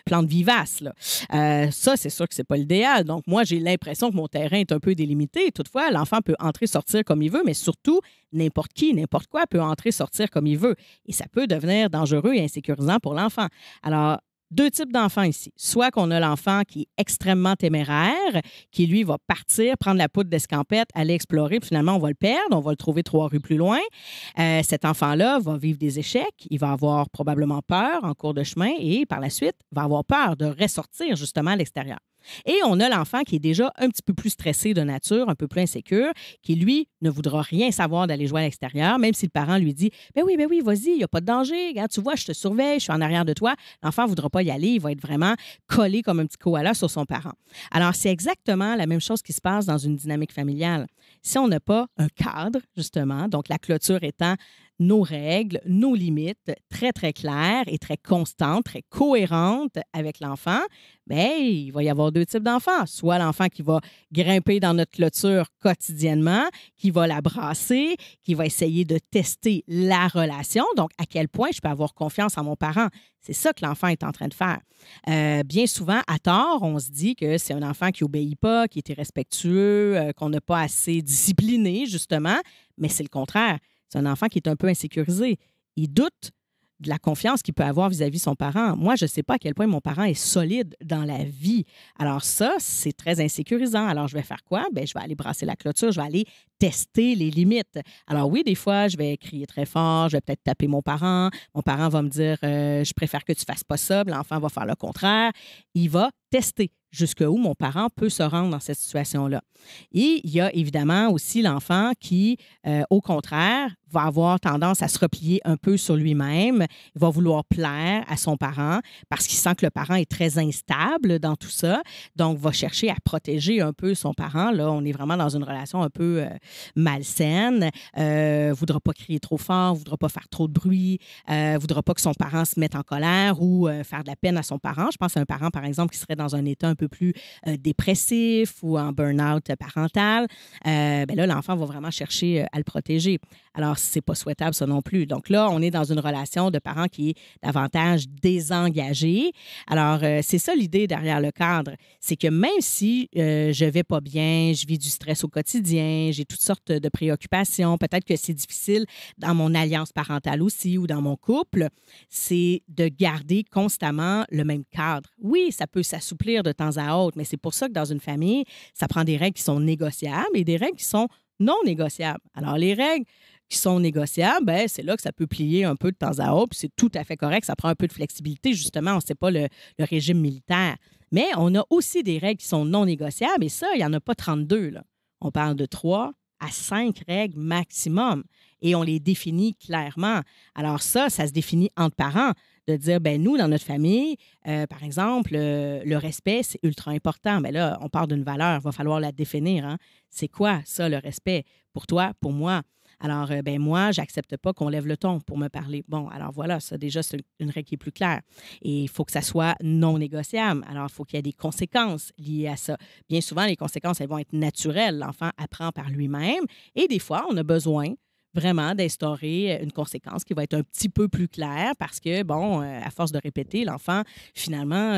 plante vivace. Là. Ça, c'est sûr que ce n'est pas l'idéal. Donc, moi, j'ai l'impression que mon terrain est un peu délimité. Toutefois, l'enfant peut entrer, sortir comme il veut, mais surtout, n'importe qui, n'importe quoi peut entrer, sortir comme il veut. Et ça peut devenir dangereux et insécurisant pour l'enfant. Alors, deux types d'enfants ici. Soit qu'on a l'enfant qui est extrêmement téméraire, qui, lui, va partir, prendre la poudre d'escampette, aller explorer, puis finalement, on va le perdre, on va le trouver 3 rues plus loin. Cet enfant-là va vivre des échecs, il va avoir probablement peur en cours de chemin et, par la suite, va avoir peur de ressortir justement à l'extérieur. Et on a l'enfant qui est déjà un petit peu plus stressé de nature, un peu plus insécure, qui, lui, ne voudra rien savoir d'aller jouer à l'extérieur, même si le parent lui dit « Ben oui, vas-y, il n'y a pas de danger. Regarde, tu vois, je te surveille, je suis en arrière de toi. » L'enfant ne voudra pas y aller, il va être vraiment collé comme un petit koala sur son parent. Alors, c'est exactement la même chose qui se passe dans une dynamique familiale. Si on n'a pas un cadre, justement, donc la clôture étant nos règles, nos limites, très, très claires et très constantes, très cohérentes avec l'enfant, bien, il va y avoir 2 types d'enfants. Soit l'enfant qui va grimper dans notre clôture quotidiennement, qui va la brasser, qui va essayer de tester la relation, donc à quel point je peux avoir confiance en mon parent. C'est ça que l'enfant est en train de faire. Bien souvent, à tort, on se dit que c'est un enfant qui n'obéit pas, qui est irrespectueux, qu'on n'a pas assez discipliné, justement, mais c'est le contraire. C'est un enfant qui est un peu insécurisé. Il doute de la confiance qu'il peut avoir vis-à-vis de son parent. Moi, je ne sais pas à quel point mon parent est solide dans la vie. Alors ça, c'est très insécurisant. Alors, je vais faire quoi? Bien, je vais aller brasser la clôture, je vais aller tester les limites. Alors oui, des fois, je vais crier très fort, je vais peut-être taper mon parent. Mon parent va me dire « Je préfère que tu ne fasses pas ça. » L'enfant va faire le contraire. Il va tester jusqu'où mon parent peut se rendre dans cette situation-là. Et il y a évidemment aussi l'enfant qui, au contraire, va avoir tendance à se replier un peu sur lui-même. Il va vouloir plaire à son parent parce qu'il sent que le parent est très instable dans tout ça. Donc, va chercher à protéger un peu son parent. Là, on est vraiment dans une relation un peu malsaine. Voudra pas crier trop fort, voudra pas faire trop de bruit, voudra pas que son parent se mette en colère ou faire de la peine à son parent. Je pense à un parent, par exemple, qui serait dans un état un peu plus dépressif ou en burn-out parental. Ben là, l'enfant va vraiment chercher à le protéger. Alors, c'est pas souhaitable, ça non plus. Donc là, on est dans une relation de parents qui est davantage désengagée. Alors, c'est ça l'idée derrière le cadre. C'est que même si je vais pas bien, je vis du stress au quotidien, j'ai toutes sortes de préoccupations, peut-être que c'est difficile dans mon alliance parentale aussi ou dans mon couple, c'est de garder constamment le même cadre. Oui, ça peut s'assouplir de temps à autre, mais c'est pour ça que dans une famille, ça prend des règles qui sont négociables et des règles qui sont non négociables. Alors, les règles qui sont négociables, ben, c'est là que ça peut plier un peu de temps à autre, puis c'est tout à fait correct. Ça prend un peu de flexibilité, justement. On ne sait pas le régime militaire. Mais on a aussi des règles qui sont non négociables, et ça, il n'y en a pas 32, là. On parle de 3 à 5 règles maximum, et on les définit clairement. Alors ça se définit entre parents, de dire, ben nous, dans notre famille, par exemple, le respect, c'est ultra important. Mais là, on parle d'une valeur, il va falloir la définir. Hein? C'est quoi, ça, le respect? Pour toi, pour moi? Alors, ben moi, j'accepte pas qu'on lève le ton pour me parler. Bon, alors voilà, ça déjà, c'est une règle qui est plus claire. Et il faut que ça soit non négociable. Alors, il faut qu'il y ait des conséquences liées à ça. Bien souvent, les conséquences, elles vont être naturelles. L'enfant apprend par lui-même. Et des fois, on a besoin vraiment d'instaurer une conséquence qui va être un petit peu plus claire parce que, bon, à force de répéter, l'enfant, finalement,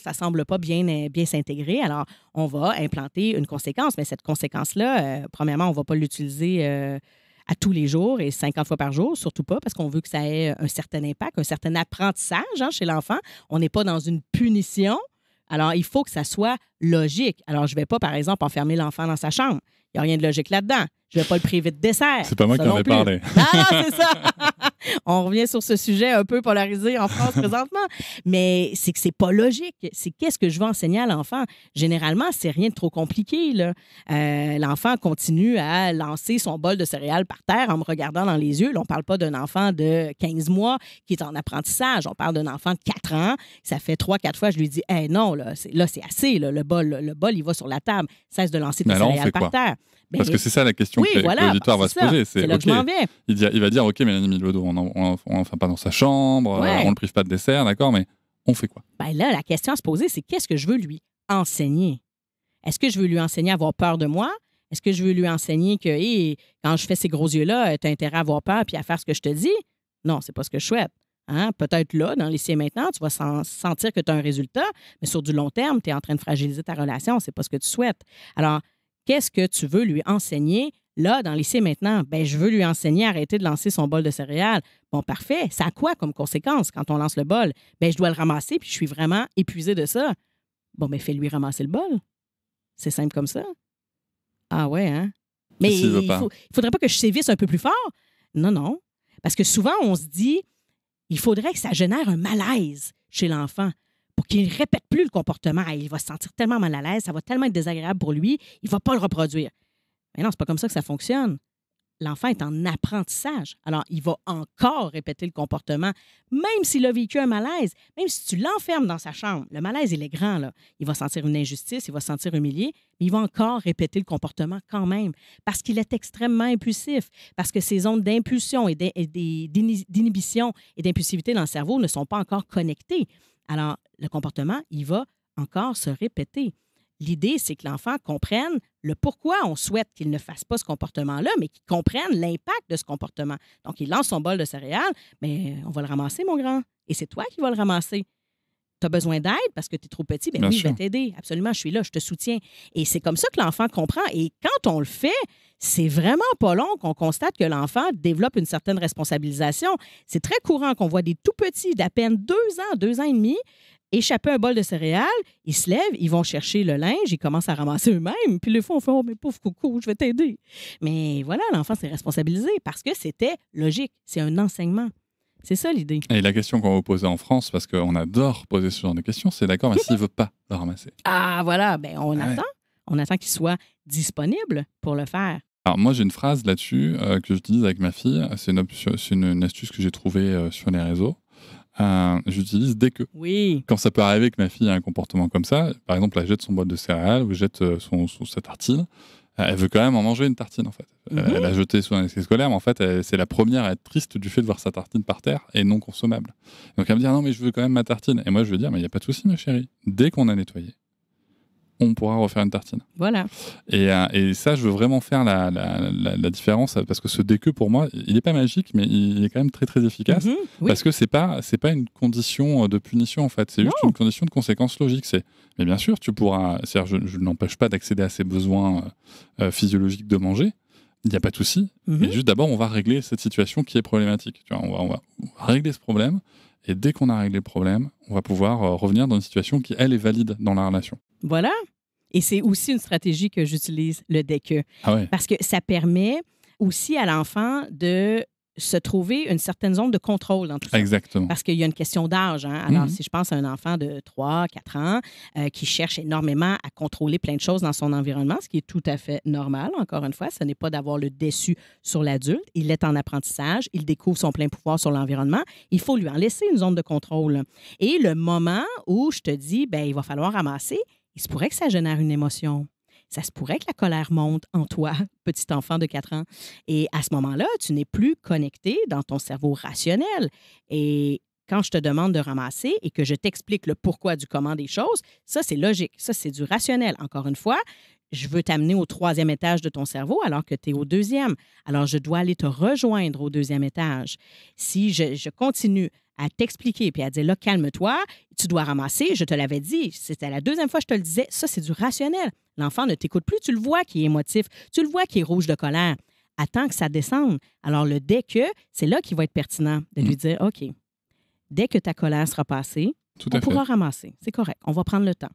ça ne semble pas bien s'intégrer. Alors, on va implanter une conséquence. Mais cette conséquence-là, premièrement, on ne va pas l'utiliser à tous les jours et 50 fois par jour, surtout pas, parce qu'on veut que ça ait un certain impact, un certain apprentissage chez l'enfant. On n'est pas dans une punition. Alors, il faut que ça soit logique. Alors, je ne vais pas, par exemple, enfermer l'enfant dans sa chambre. Il n'y a rien de logique là-dedans. Je ne vais pas le priver de dessert. C'est pas moi qui en ai parlé. Non, c'est ça. On revient sur ce sujet un peu polarisé en France présentement. Mais c'est que c'est pas logique. C'est qu'est-ce que je veux enseigner à l'enfant? Généralement, c'est rien de trop compliqué, là. L'enfant continue à lancer son bol de céréales par terre en me regardant dans les yeux. Là, on ne parle pas d'un enfant de 15 mois qui est en apprentissage. On parle d'un enfant de 4 ans. Ça fait 3-4 fois, je lui dis, hey, non, là, c'est assez. Là, le bol, il va sur la table. Cesse de lancer tes céréales par terre. Ben, parce que c'est ça la question que l'auditoire va se poser. C'est là que je m'en viens. Il va dire, OK, Mélanie Milodo, on n'en fait pas dans sa chambre, on ne le prive pas de dessert, d'accord, mais on fait quoi? Ben là, la question à se poser, c'est qu'est-ce que je veux lui enseigner? Est-ce que je veux lui enseigner à avoir peur de moi? Est-ce que je veux lui enseigner que quand je fais ces gros yeux-là, tu as intérêt à avoir peur puis à faire ce que je te dis? Non, c'est pas ce que je souhaite. Hein? Peut-être là, dans l'ici et maintenant, tu vas sentir que tu as un résultat, mais sur du long terme, tu es en train de fragiliser ta relation. C'est pas ce que tu souhaites. Alors, qu'est-ce que tu veux lui enseigner là, dans l'ici et maintenant? Ben, je veux lui enseigner à arrêter de lancer son bol de céréales. Bon, parfait. Ça a quoi comme conséquence quand on lance le bol? Ben, je dois le ramasser puis je suis vraiment épuisée de ça. Bon, ben, fais-lui ramasser le bol. C'est simple comme ça. Ah ouais, hein? Mais il faudrait pas que je sévisse un peu plus fort? Non, non. Parce que souvent, on se dit, il faudrait que ça génère un malaise chez l'enfant pour qu'il ne répète plus le comportement. Il va se sentir tellement mal à l'aise, ça va tellement être désagréable pour lui, il ne va pas le reproduire. Mais non, c'est pas comme ça que ça fonctionne. L'enfant est en apprentissage. Alors, il va encore répéter le comportement, même s'il a vécu un malaise, même si tu l'enfermes dans sa chambre. Le malaise, il est grand, là. Il va sentir une injustice, il va se sentir humilié, mais il va encore répéter le comportement quand même, parce qu'il est extrêmement impulsif, parce que ses ondes d'impulsion et d'inhibition et d'impulsivité dans le cerveau ne sont pas encore connectées. Alors, le comportement, il va encore se répéter. L'idée, c'est que l'enfant comprenne le pourquoi on souhaite qu'il ne fasse pas ce comportement-là, mais qu'il comprenne l'impact de ce comportement. Donc, il lance son bol de céréales, mais on va le ramasser, mon grand. Et c'est toi qui vas le ramasser. Tu as besoin d'aide parce que tu es trop petit. Bien oui, je vais t'aider. Absolument, je suis là, je te soutiens. Et c'est comme ça que l'enfant comprend. Et quand on le fait, c'est vraiment pas long qu'on constate que l'enfant développe une certaine responsabilisation. C'est très courant qu'on voit des tout petits d'à peine 2 ans et demi, échapper un bol de céréales, ils se lèvent, ils vont chercher le linge, ils commencent à ramasser eux-mêmes. Puis les fois, on fait « Oh, mais pauvre coucou, je vais t'aider. » Mais voilà, l'enfant s'est responsabilisé parce que c'était logique. C'est un enseignement. C'est ça l'idée. Et la question qu'on va vous poser en France, parce qu'on adore poser ce genre de questions, c'est d'accord, mais s'il ne veut pas le ramasser. Ah, voilà, ben on Ah ouais. attend. On attend qu'il soit disponible pour le faire. Alors moi j'ai une phrase là-dessus que j'utilise avec ma fille, c'est une astuce que j'ai trouvée sur les réseaux. J'utilise dès que. Oui. Quand ça peut arriver que ma fille a un comportement comme ça, par exemple elle jette son bol de céréales ou jette sa tartine, elle veut quand même en manger une tartine en fait. Elle a jeté son année scolaire, mais en fait c'est la première à être triste du fait de voir sa tartine par terre et non consommable. Donc elle me dit non mais je veux quand même ma tartine. Et moi je veux dire mais il n'y a pas de souci ma chérie, dès qu'on a nettoyé, on pourra refaire une tartine. Voilà. Et ça, je veux vraiment faire la différence parce que ce DQ, pour moi, il n'est pas magique, mais il est quand même très, très efficace. Oui. Parce que c'est pas une condition de punition, en fait. C'est juste une condition de conséquence logique. Mais bien sûr, tu pourras... C'est-à-dire, je n'empêche pas d'accéder à ses besoins physiologiques de manger. Il n'y a pas de souci. Mais juste d'abord, on va régler cette situation qui est problématique. Tu vois, on va régler ce problème. Et dès qu'on a réglé le problème, on va pouvoir revenir dans une situation qui, elle, est valide dans la relation. Voilà. Et c'est aussi une stratégie que j'utilise, le DECE. Ah ouais. Parce que ça permet aussi à l'enfant de se trouver une certaine zone de contrôle dans tout ça. Exactement. Parce qu'il y a une question d'âge. Hein? Alors, si je pense à un enfant de 3, 4 ans qui cherche énormément à contrôler plein de choses dans son environnement, ce qui est tout à fait normal, encore une fois, ce n'est pas d'avoir le dessus sur l'adulte. Il est en apprentissage, il découvre son plein pouvoir sur l'environnement. Il faut lui en laisser une zone de contrôle. Et le moment où je te dis, ben, il va falloir ramasser, il se pourrait que ça génère une émotion. Ça se pourrait que la colère monte en toi, petit enfant de 4 ans. Et à ce moment-là, tu n'es plus connecté dans ton cerveau rationnel. Et quand je te demande de ramasser et que je t'explique le pourquoi du comment des choses, ça, c'est logique. Ça, c'est du rationnel. Encore une fois, je veux t'amener au 3e étage de ton cerveau alors que tu es au 2e. Alors, je dois aller te rejoindre au 2e étage. Si je continue à t'expliquer puis à dire, là, calme-toi, tu dois ramasser, je te l'avais dit, c'était la 2e fois que je te le disais, ça, c'est du rationnel. L'enfant ne t'écoute plus, tu le vois qu'il est émotif, tu le vois qu'il est rouge de colère. Attends que ça descende. Alors, le dès que, c'est là qu'il va être pertinent de lui dire, OK, dès que ta colère sera passée, on pourra ramasser. C'est correct, on va prendre le temps.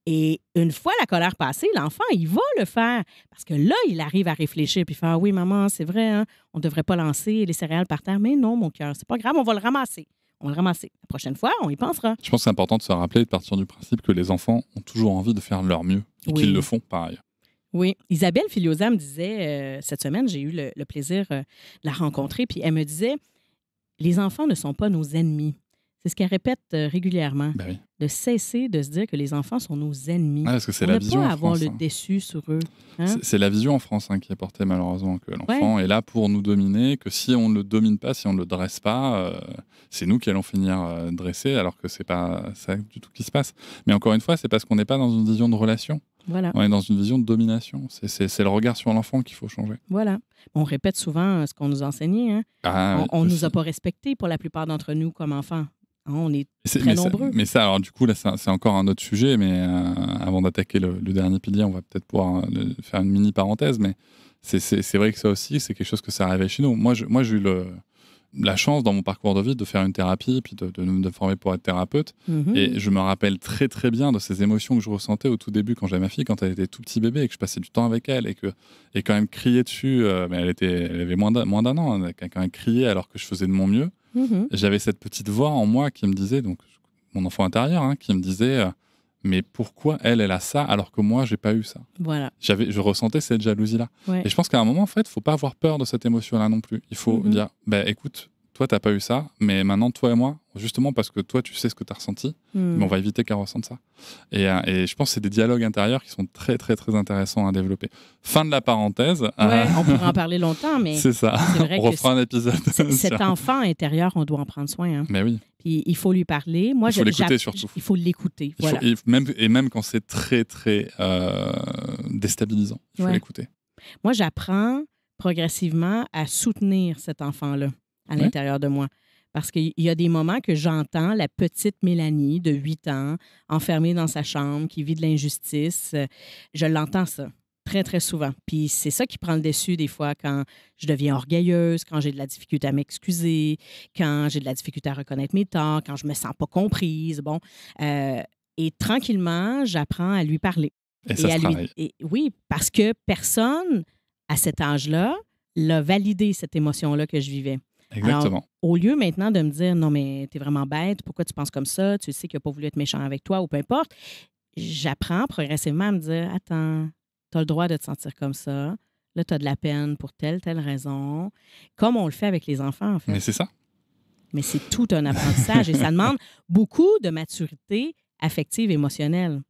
Et une fois la colère passée, l'enfant, il va le faire. Parce que là, il arrive à réfléchir puis faire, ah oui, maman, c'est vrai, hein, on ne devrait pas lancer les céréales par terre. Mais non, mon cœur, c'est pas grave, on va le ramasser. On va le ramasser. La prochaine fois, on y pensera. Je pense que c'est important de se rappeler, de partir du principe que les enfants ont toujours envie de faire leur mieux et qu'ils le font par ailleurs. Oui. Isabelle Filiosa me disait, cette semaine, j'ai eu le plaisir de la rencontrer, puis elle me disait, les enfants ne sont pas nos ennemis. C'est ce qu'elle répète régulièrement. Ben oui. De cesser de se dire que les enfants sont nos ennemis. Ah, parce que c'est la vision en France. On ne peut pas avoir le déçu sur eux. Hein? C'est la vision en France qui est portée malheureusement, que l'enfant est là pour nous dominer, que si on ne le domine pas, si on ne le dresse pas, c'est nous qui allons finir dressés, alors que c'est pas ça du tout qui se passe. Mais encore une fois, c'est parce qu'on n'est pas dans une vision de relation. Voilà. On est dans une vision de domination. C'est le regard sur l'enfant qu'il faut changer. Voilà. On répète souvent ce qu'on nous enseignait. Hein? On ne nous a pas respectés pour la plupart d'entre nous comme enfants. On est très nombreux. Mais ça, alors du coup, là, c'est encore un autre sujet, mais avant d'attaquer le dernier pilier, on va peut-être pouvoir faire une mini parenthèse, mais c'est vrai que ça aussi, c'est quelque chose que ça arrivait chez nous. Moi, j'ai eu la chance dans mon parcours de vie de faire une thérapie, puis de me former pour être thérapeute. Et je me rappelle très très bien de ces émotions que je ressentais au tout début quand j'avais ma fille, quand elle était tout petit bébé et que je passais du temps avec elle et quand même crier dessus, mais elle avait moins d'un an, elle a quand même crié alors que je faisais de mon mieux. J'avais cette petite voix en moi qui me disait, donc mon enfant intérieur, qui me disait mais pourquoi elle a ça alors que moi j'ai pas eu ça. Voilà. Je ressentais cette jalousie là. Ouais. Et je pense qu'à un moment en fait, faut pas avoir peur de cette émotion là non plus. Il faut dire écoute, toi t'as pas eu ça, mais maintenant toi et moi, justement parce que toi tu sais ce que tu as ressenti, mais on va éviter qu'elle ressente ça. Et je pense que c'est des dialogues intérieurs qui sont très très très intéressants à développer. Fin de la parenthèse. Ouais, on pourrait en parler longtemps, mais c'est ça. On refera un épisode. Cet enfant intérieur, on doit en prendre soin. Hein. Mais oui. Puis il faut lui parler. Moi, il faut l'écouter surtout. Il faut l'écouter. Voilà. Même quand c'est très très déstabilisant, il faut l'écouter. Moi, j'apprends progressivement à soutenir cet enfant-là à l'intérieur de moi. Parce qu'il y a des moments que j'entends la petite Mélanie de 8 ans, enfermée dans sa chambre, qui vit de l'injustice. Je l'entends ça très, très souvent. Puis c'est ça qui prend le dessus des fois quand je deviens orgueilleuse, quand j'ai de la difficulté à m'excuser, quand j'ai de la difficulté à reconnaître mes torts, quand je me sens pas comprise. Bon. Et tranquillement, j'apprends à lui parler. Et ça se travaille. Oui, parce que personne, à cet âge-là, l'a validé, cette émotion-là que je vivais. Exactement. Alors, au lieu maintenant de me dire, non, mais t'es vraiment bête, pourquoi tu penses comme ça, tu sais qu'il n'a pas voulu être méchant avec toi ou peu importe, j'apprends progressivement à me dire, attends, t'as le droit de te sentir comme ça. Là, t'as de la peine pour telle raison. Comme on le fait avec les enfants, en fait. Mais c'est ça. Mais c'est tout un apprentissage et ça demande beaucoup de maturité affective, émotionnelle.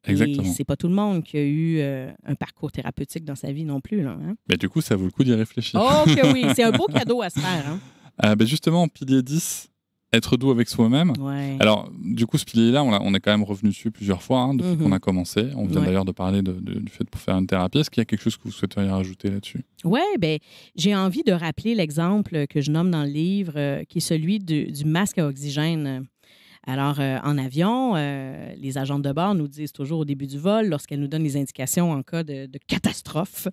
Exactement. Et c'est pas tout le monde qui a eu un parcours thérapeutique dans sa vie non plus. Là, hein? Mais du coup, ça vaut le coup d'y réfléchir. Oh que oui, c'est un beau cadeau à se faire. Hein? Justement, pilier 10, être doux avec soi-même. Ouais. Alors, du coup, ce pilier-là, on est quand même revenu dessus plusieurs fois depuis qu'on a commencé. On vient d'ailleurs de parler du fait de faire une thérapie. Est-ce qu'il y a quelque chose que vous souhaiteriez rajouter là-dessus? Oui, bien, j'ai envie de rappeler l'exemple que je nomme dans le livre, qui est celui du masque à oxygène. Alors, en avion, les agentes de bord nous disent toujours au début du vol, lorsqu'elles nous donnent les indications en cas de catastrophe,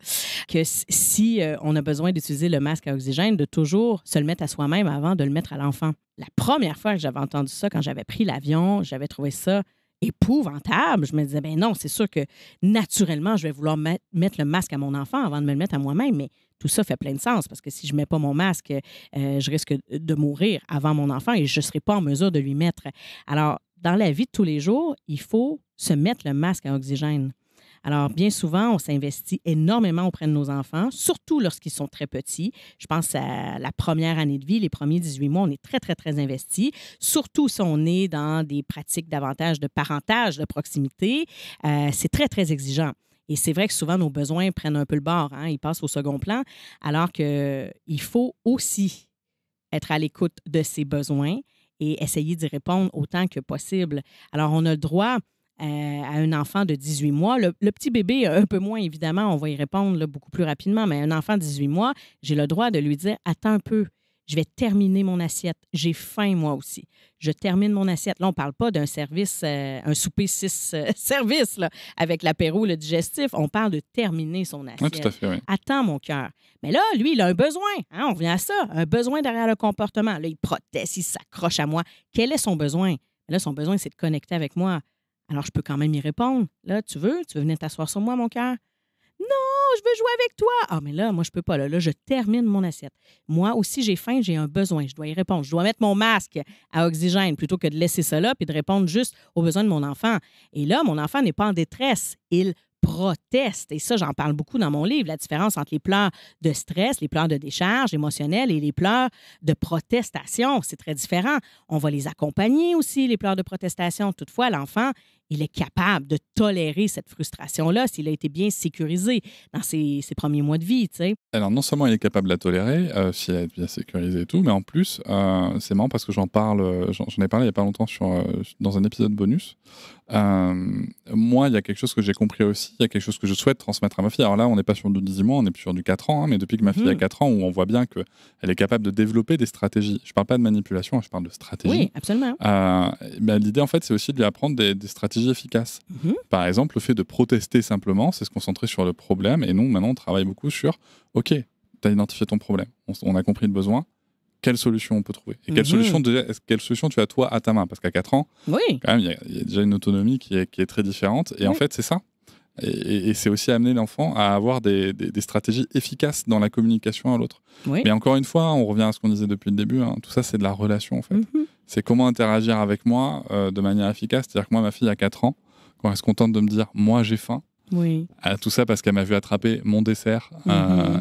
que si on a besoin d'utiliser le masque à oxygène, de toujours se le mettre à soi-même avant de le mettre à l'enfant. La première fois que j'avais entendu ça, quand j'avais pris l'avion, j'avais trouvé ça épouvantable. Je me disais, ben non, c'est sûr que naturellement, je vais vouloir mettre le masque à mon enfant avant de me le mettre à moi-même, mais tout ça fait plein de sens parce que si je ne mets pas mon masque, je risque de mourir avant mon enfant et je ne serai pas en mesure de lui mettre. Alors, dans la vie de tous les jours, il faut se mettre le masque à oxygène. Alors, bien souvent, on s'investit énormément auprès de nos enfants, surtout lorsqu'ils sont très petits. Je pense à la première année de vie, les premiers 18 mois, on est très, très, très investi. Surtout si on est dans des pratiques davantage de parentage, de proximité. C'est très, très exigeant. Et c'est vrai que souvent, nos besoins prennent un peu le bord, hein? Ils passent au second plan, alors qu'il faut aussi être à l'écoute de ses besoins et essayer d'y répondre autant que possible. Alors, on a le droit à un enfant de 18 mois. Le petit bébé, un peu moins, évidemment, on va y répondre là, beaucoup plus rapidement, mais un enfant de 18 mois, j'ai le droit de lui dire « Attends un peu, je vais terminer mon assiette. J'ai faim, moi aussi. Je termine mon assiette. » Là, on ne parle pas d'un service, un souper 6 services là, avec l'apéro, le digestif. On parle de terminer son assiette. Oui, tout à fait, oui. Attends, mon cœur. Mais là, lui, il a un besoin. Hein, on revient à ça. Un besoin derrière le comportement. Là, il proteste, il s'accroche à moi. Quel est son besoin? Là, son besoin, c'est de connecter avec moi. Alors, je peux quand même y répondre. Là, tu veux venir t'asseoir sur moi, mon cœur? Non, je veux jouer avec toi. Ah, mais là, moi, je peux pas. Là, je termine mon assiette. Moi aussi, j'ai faim, j'ai un besoin. Je dois y répondre. Je dois mettre mon masque à oxygène plutôt que de laisser ça là puis de répondre juste aux besoins de mon enfant. Et là, mon enfant n'est pas en détresse. Il proteste. Et ça, j'en parle beaucoup dans mon livre, la différence entre les pleurs de stress, les pleurs de décharge émotionnelle et les pleurs de protestation. C'est très différent. On va les accompagner aussi, les pleurs de protestation. Toutefois, l'enfant, il est capable de tolérer cette frustration-là s'il a été bien sécurisé dans ses premiers mois de vie, tu sais. Alors, non seulement il est capable de la tolérer, s'il a été bien sécurisé et tout, mais en plus, c'est marrant parce que j'en ai parlé il n'y a pas longtemps dans un épisode bonus. Moi, il y a quelque chose que j'ai compris aussi, il y a quelque chose que je souhaite transmettre à ma fille. Alors là, on n'est pas sur du 18 mois, on est sur du 4 ans, hein, mais depuis que ma fille a 4 ans, où on voit bien qu'elle est capable de développer des stratégies. Je ne parle pas de manipulation, je parle de stratégie. Oui, absolument. L'idée, en fait, c'est aussi de lui apprendre des stratégies efficaces. Par exemple, le fait de protester simplement, c'est se concentrer sur le problème. Et nous, maintenant, on travaille beaucoup sur, OK, tu as identifié ton problème, on a compris le besoin, quelle solution on peut trouver? Et quelle solution tu as toi à ta main? Parce qu'à 4 ans, oui, quand même, il y a déjà une autonomie qui est très différente. Et en fait, c'est ça. Et c'est aussi amener l'enfant à avoir des stratégies efficaces dans la communication à l'autre. Oui. Mais encore une fois, on revient à ce qu'on disait depuis le début, hein, tout ça, c'est de la relation, en fait. C'est comment interagir avec moi de manière efficace. C'est-à-dire que moi, ma fille a 4 ans, quand elle se contente de me dire « moi, j'ai faim », oui. tout ça parce qu'elle m'a vu attraper mon dessert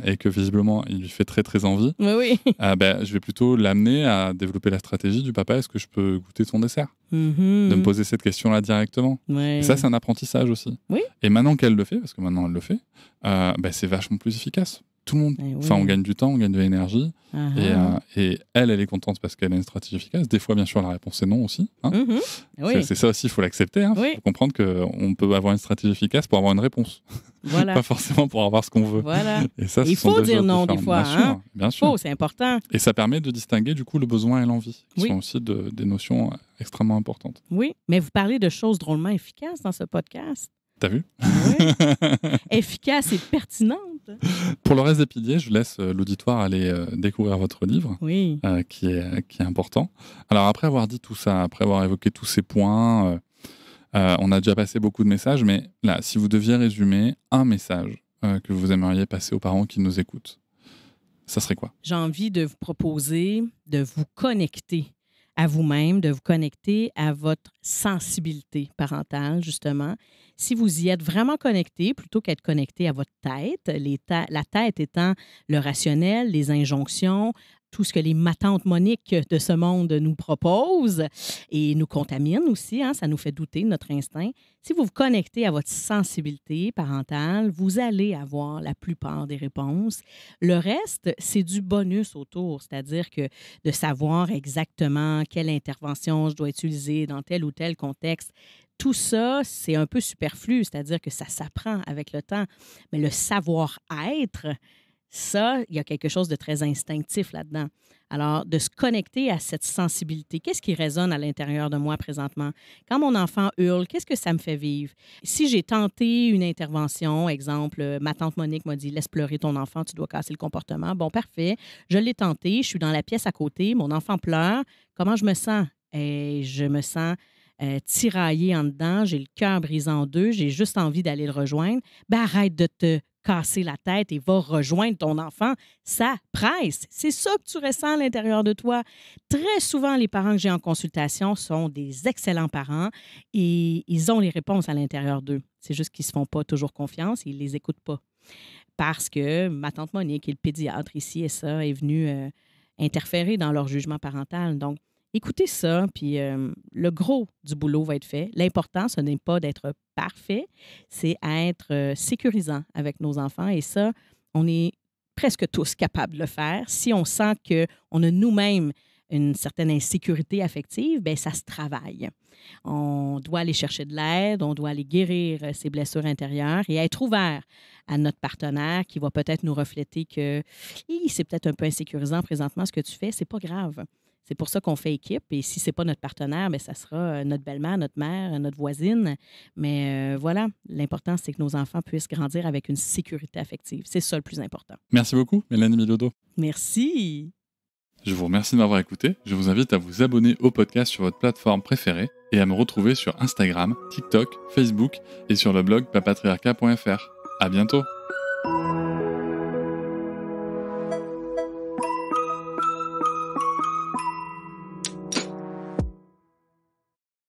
et que visiblement il lui fait très très envie. Oui. Je vais plutôt l'amener à développer la stratégie du papa, est-ce que je peux goûter ton dessert? De me poser cette question-là directement. Oui. Et ça, c'est un apprentissage aussi. Oui. Et maintenant qu'elle le fait, parce que maintenant elle le fait, c'est vachement plus efficace. Tout le monde. Enfin, on gagne du temps, on gagne de l'énergie. Et elle est contente parce qu'elle a une stratégie efficace. Des fois, bien sûr, la réponse est non aussi. Hein. Oui. C'est ça aussi, il faut l'accepter. Il faut comprendre qu'on peut avoir une stratégie efficace pour avoir une réponse. Voilà. Pas forcément pour avoir ce qu'on veut. Voilà. Et ça, il faut dire non des fois. Bien sûr. C'est important. Et ça permet de distinguer du coup le besoin et l'envie, qui sont aussi des notions extrêmement importantes. Oui, mais vous parlez de choses drôlement efficaces dans ce podcast. T'as vu? Oui. Efficace et pertinente. Pour le reste des piliers, je laisse l'auditoire aller découvrir votre livre, qui est important. Alors après avoir dit tout ça, après avoir évoqué tous ces points, on a déjà passé beaucoup de messages, mais là, si vous deviez résumer un message que vous aimeriez passer aux parents qui nous écoutent, ça serait quoi? J'ai envie de vous proposer de vous connecter à vous-même, de vous connecter à votre sensibilité parentale, justement. Si vous y êtes vraiment connecté, plutôt qu'être connecté à votre tête, la tête étant le rationnel, les injonctions, tout ce que les matantes Monique de ce monde nous proposent et nous contaminent aussi, hein, ça nous fait douter de notre instinct. Si vous vous connectez à votre sensibilité parentale, vous allez avoir la plupart des réponses. Le reste, c'est du bonus autour, c'est-à-dire que de savoir exactement quelle intervention je dois utiliser dans tel ou tel contexte. Tout ça, c'est un peu superflu, c'est-à-dire que ça s'apprend avec le temps. Mais le savoir-être, ça, il y a quelque chose de très instinctif là-dedans. Alors, de se connecter à cette sensibilité. Qu'est-ce qui résonne à l'intérieur de moi présentement? Quand mon enfant hurle, qu'est-ce que ça me fait vivre? Si j'ai tenté une intervention, exemple, ma tante Monique m'a dit « Laisse pleurer ton enfant, tu dois casser le comportement. » Bon, parfait. Je l'ai tenté, je suis dans la pièce à côté, mon enfant pleure. Comment je me sens? Et je me sens tiraillée en dedans, j'ai le cœur brisé en deux, j'ai juste envie d'aller le rejoindre. Ben, arrête de te casser la tête et va rejoindre ton enfant. Ça presse. C'est ça que tu ressens à l'intérieur de toi. Très souvent, les parents que j'ai en consultation sont des excellents parents et ils ont les réponses à l'intérieur d'eux. C'est juste qu'ils ne se font pas toujours confiance et ils ne les écoutent pas. Parce que ma tante Monique, qui est le pédiatre ici et ça, est venue interférer dans leur jugement parental. Donc, écoutez ça, puis le gros du boulot va être fait. L'important, ce n'est pas d'être parfait, c'est être sécurisant avec nos enfants. Et ça, on est presque tous capables de le faire. Si on sent qu'on a nous-mêmes une certaine insécurité affective, bien, ça se travaille. On doit aller chercher de l'aide, on doit aller guérir ses blessures intérieures et être ouvert à notre partenaire qui va peut-être nous refléter que c'est peut-être un peu insécurisant présentement ce que tu fais, c'est pas grave. C'est pour ça qu'on fait équipe. Et si ce n'est pas notre partenaire, bien, ça sera notre belle-mère, notre mère, notre voisine. Mais voilà, l'important, c'est que nos enfants puissent grandir avec une sécurité affective. C'est ça le plus important. Merci beaucoup, Mélanie Bilodeau. Merci. Je vous remercie de m'avoir écouté. Je vous invite à vous abonner au podcast sur votre plateforme préférée et à me retrouver sur Instagram, TikTok, Facebook et sur le blog papatriarcat.fr. À bientôt.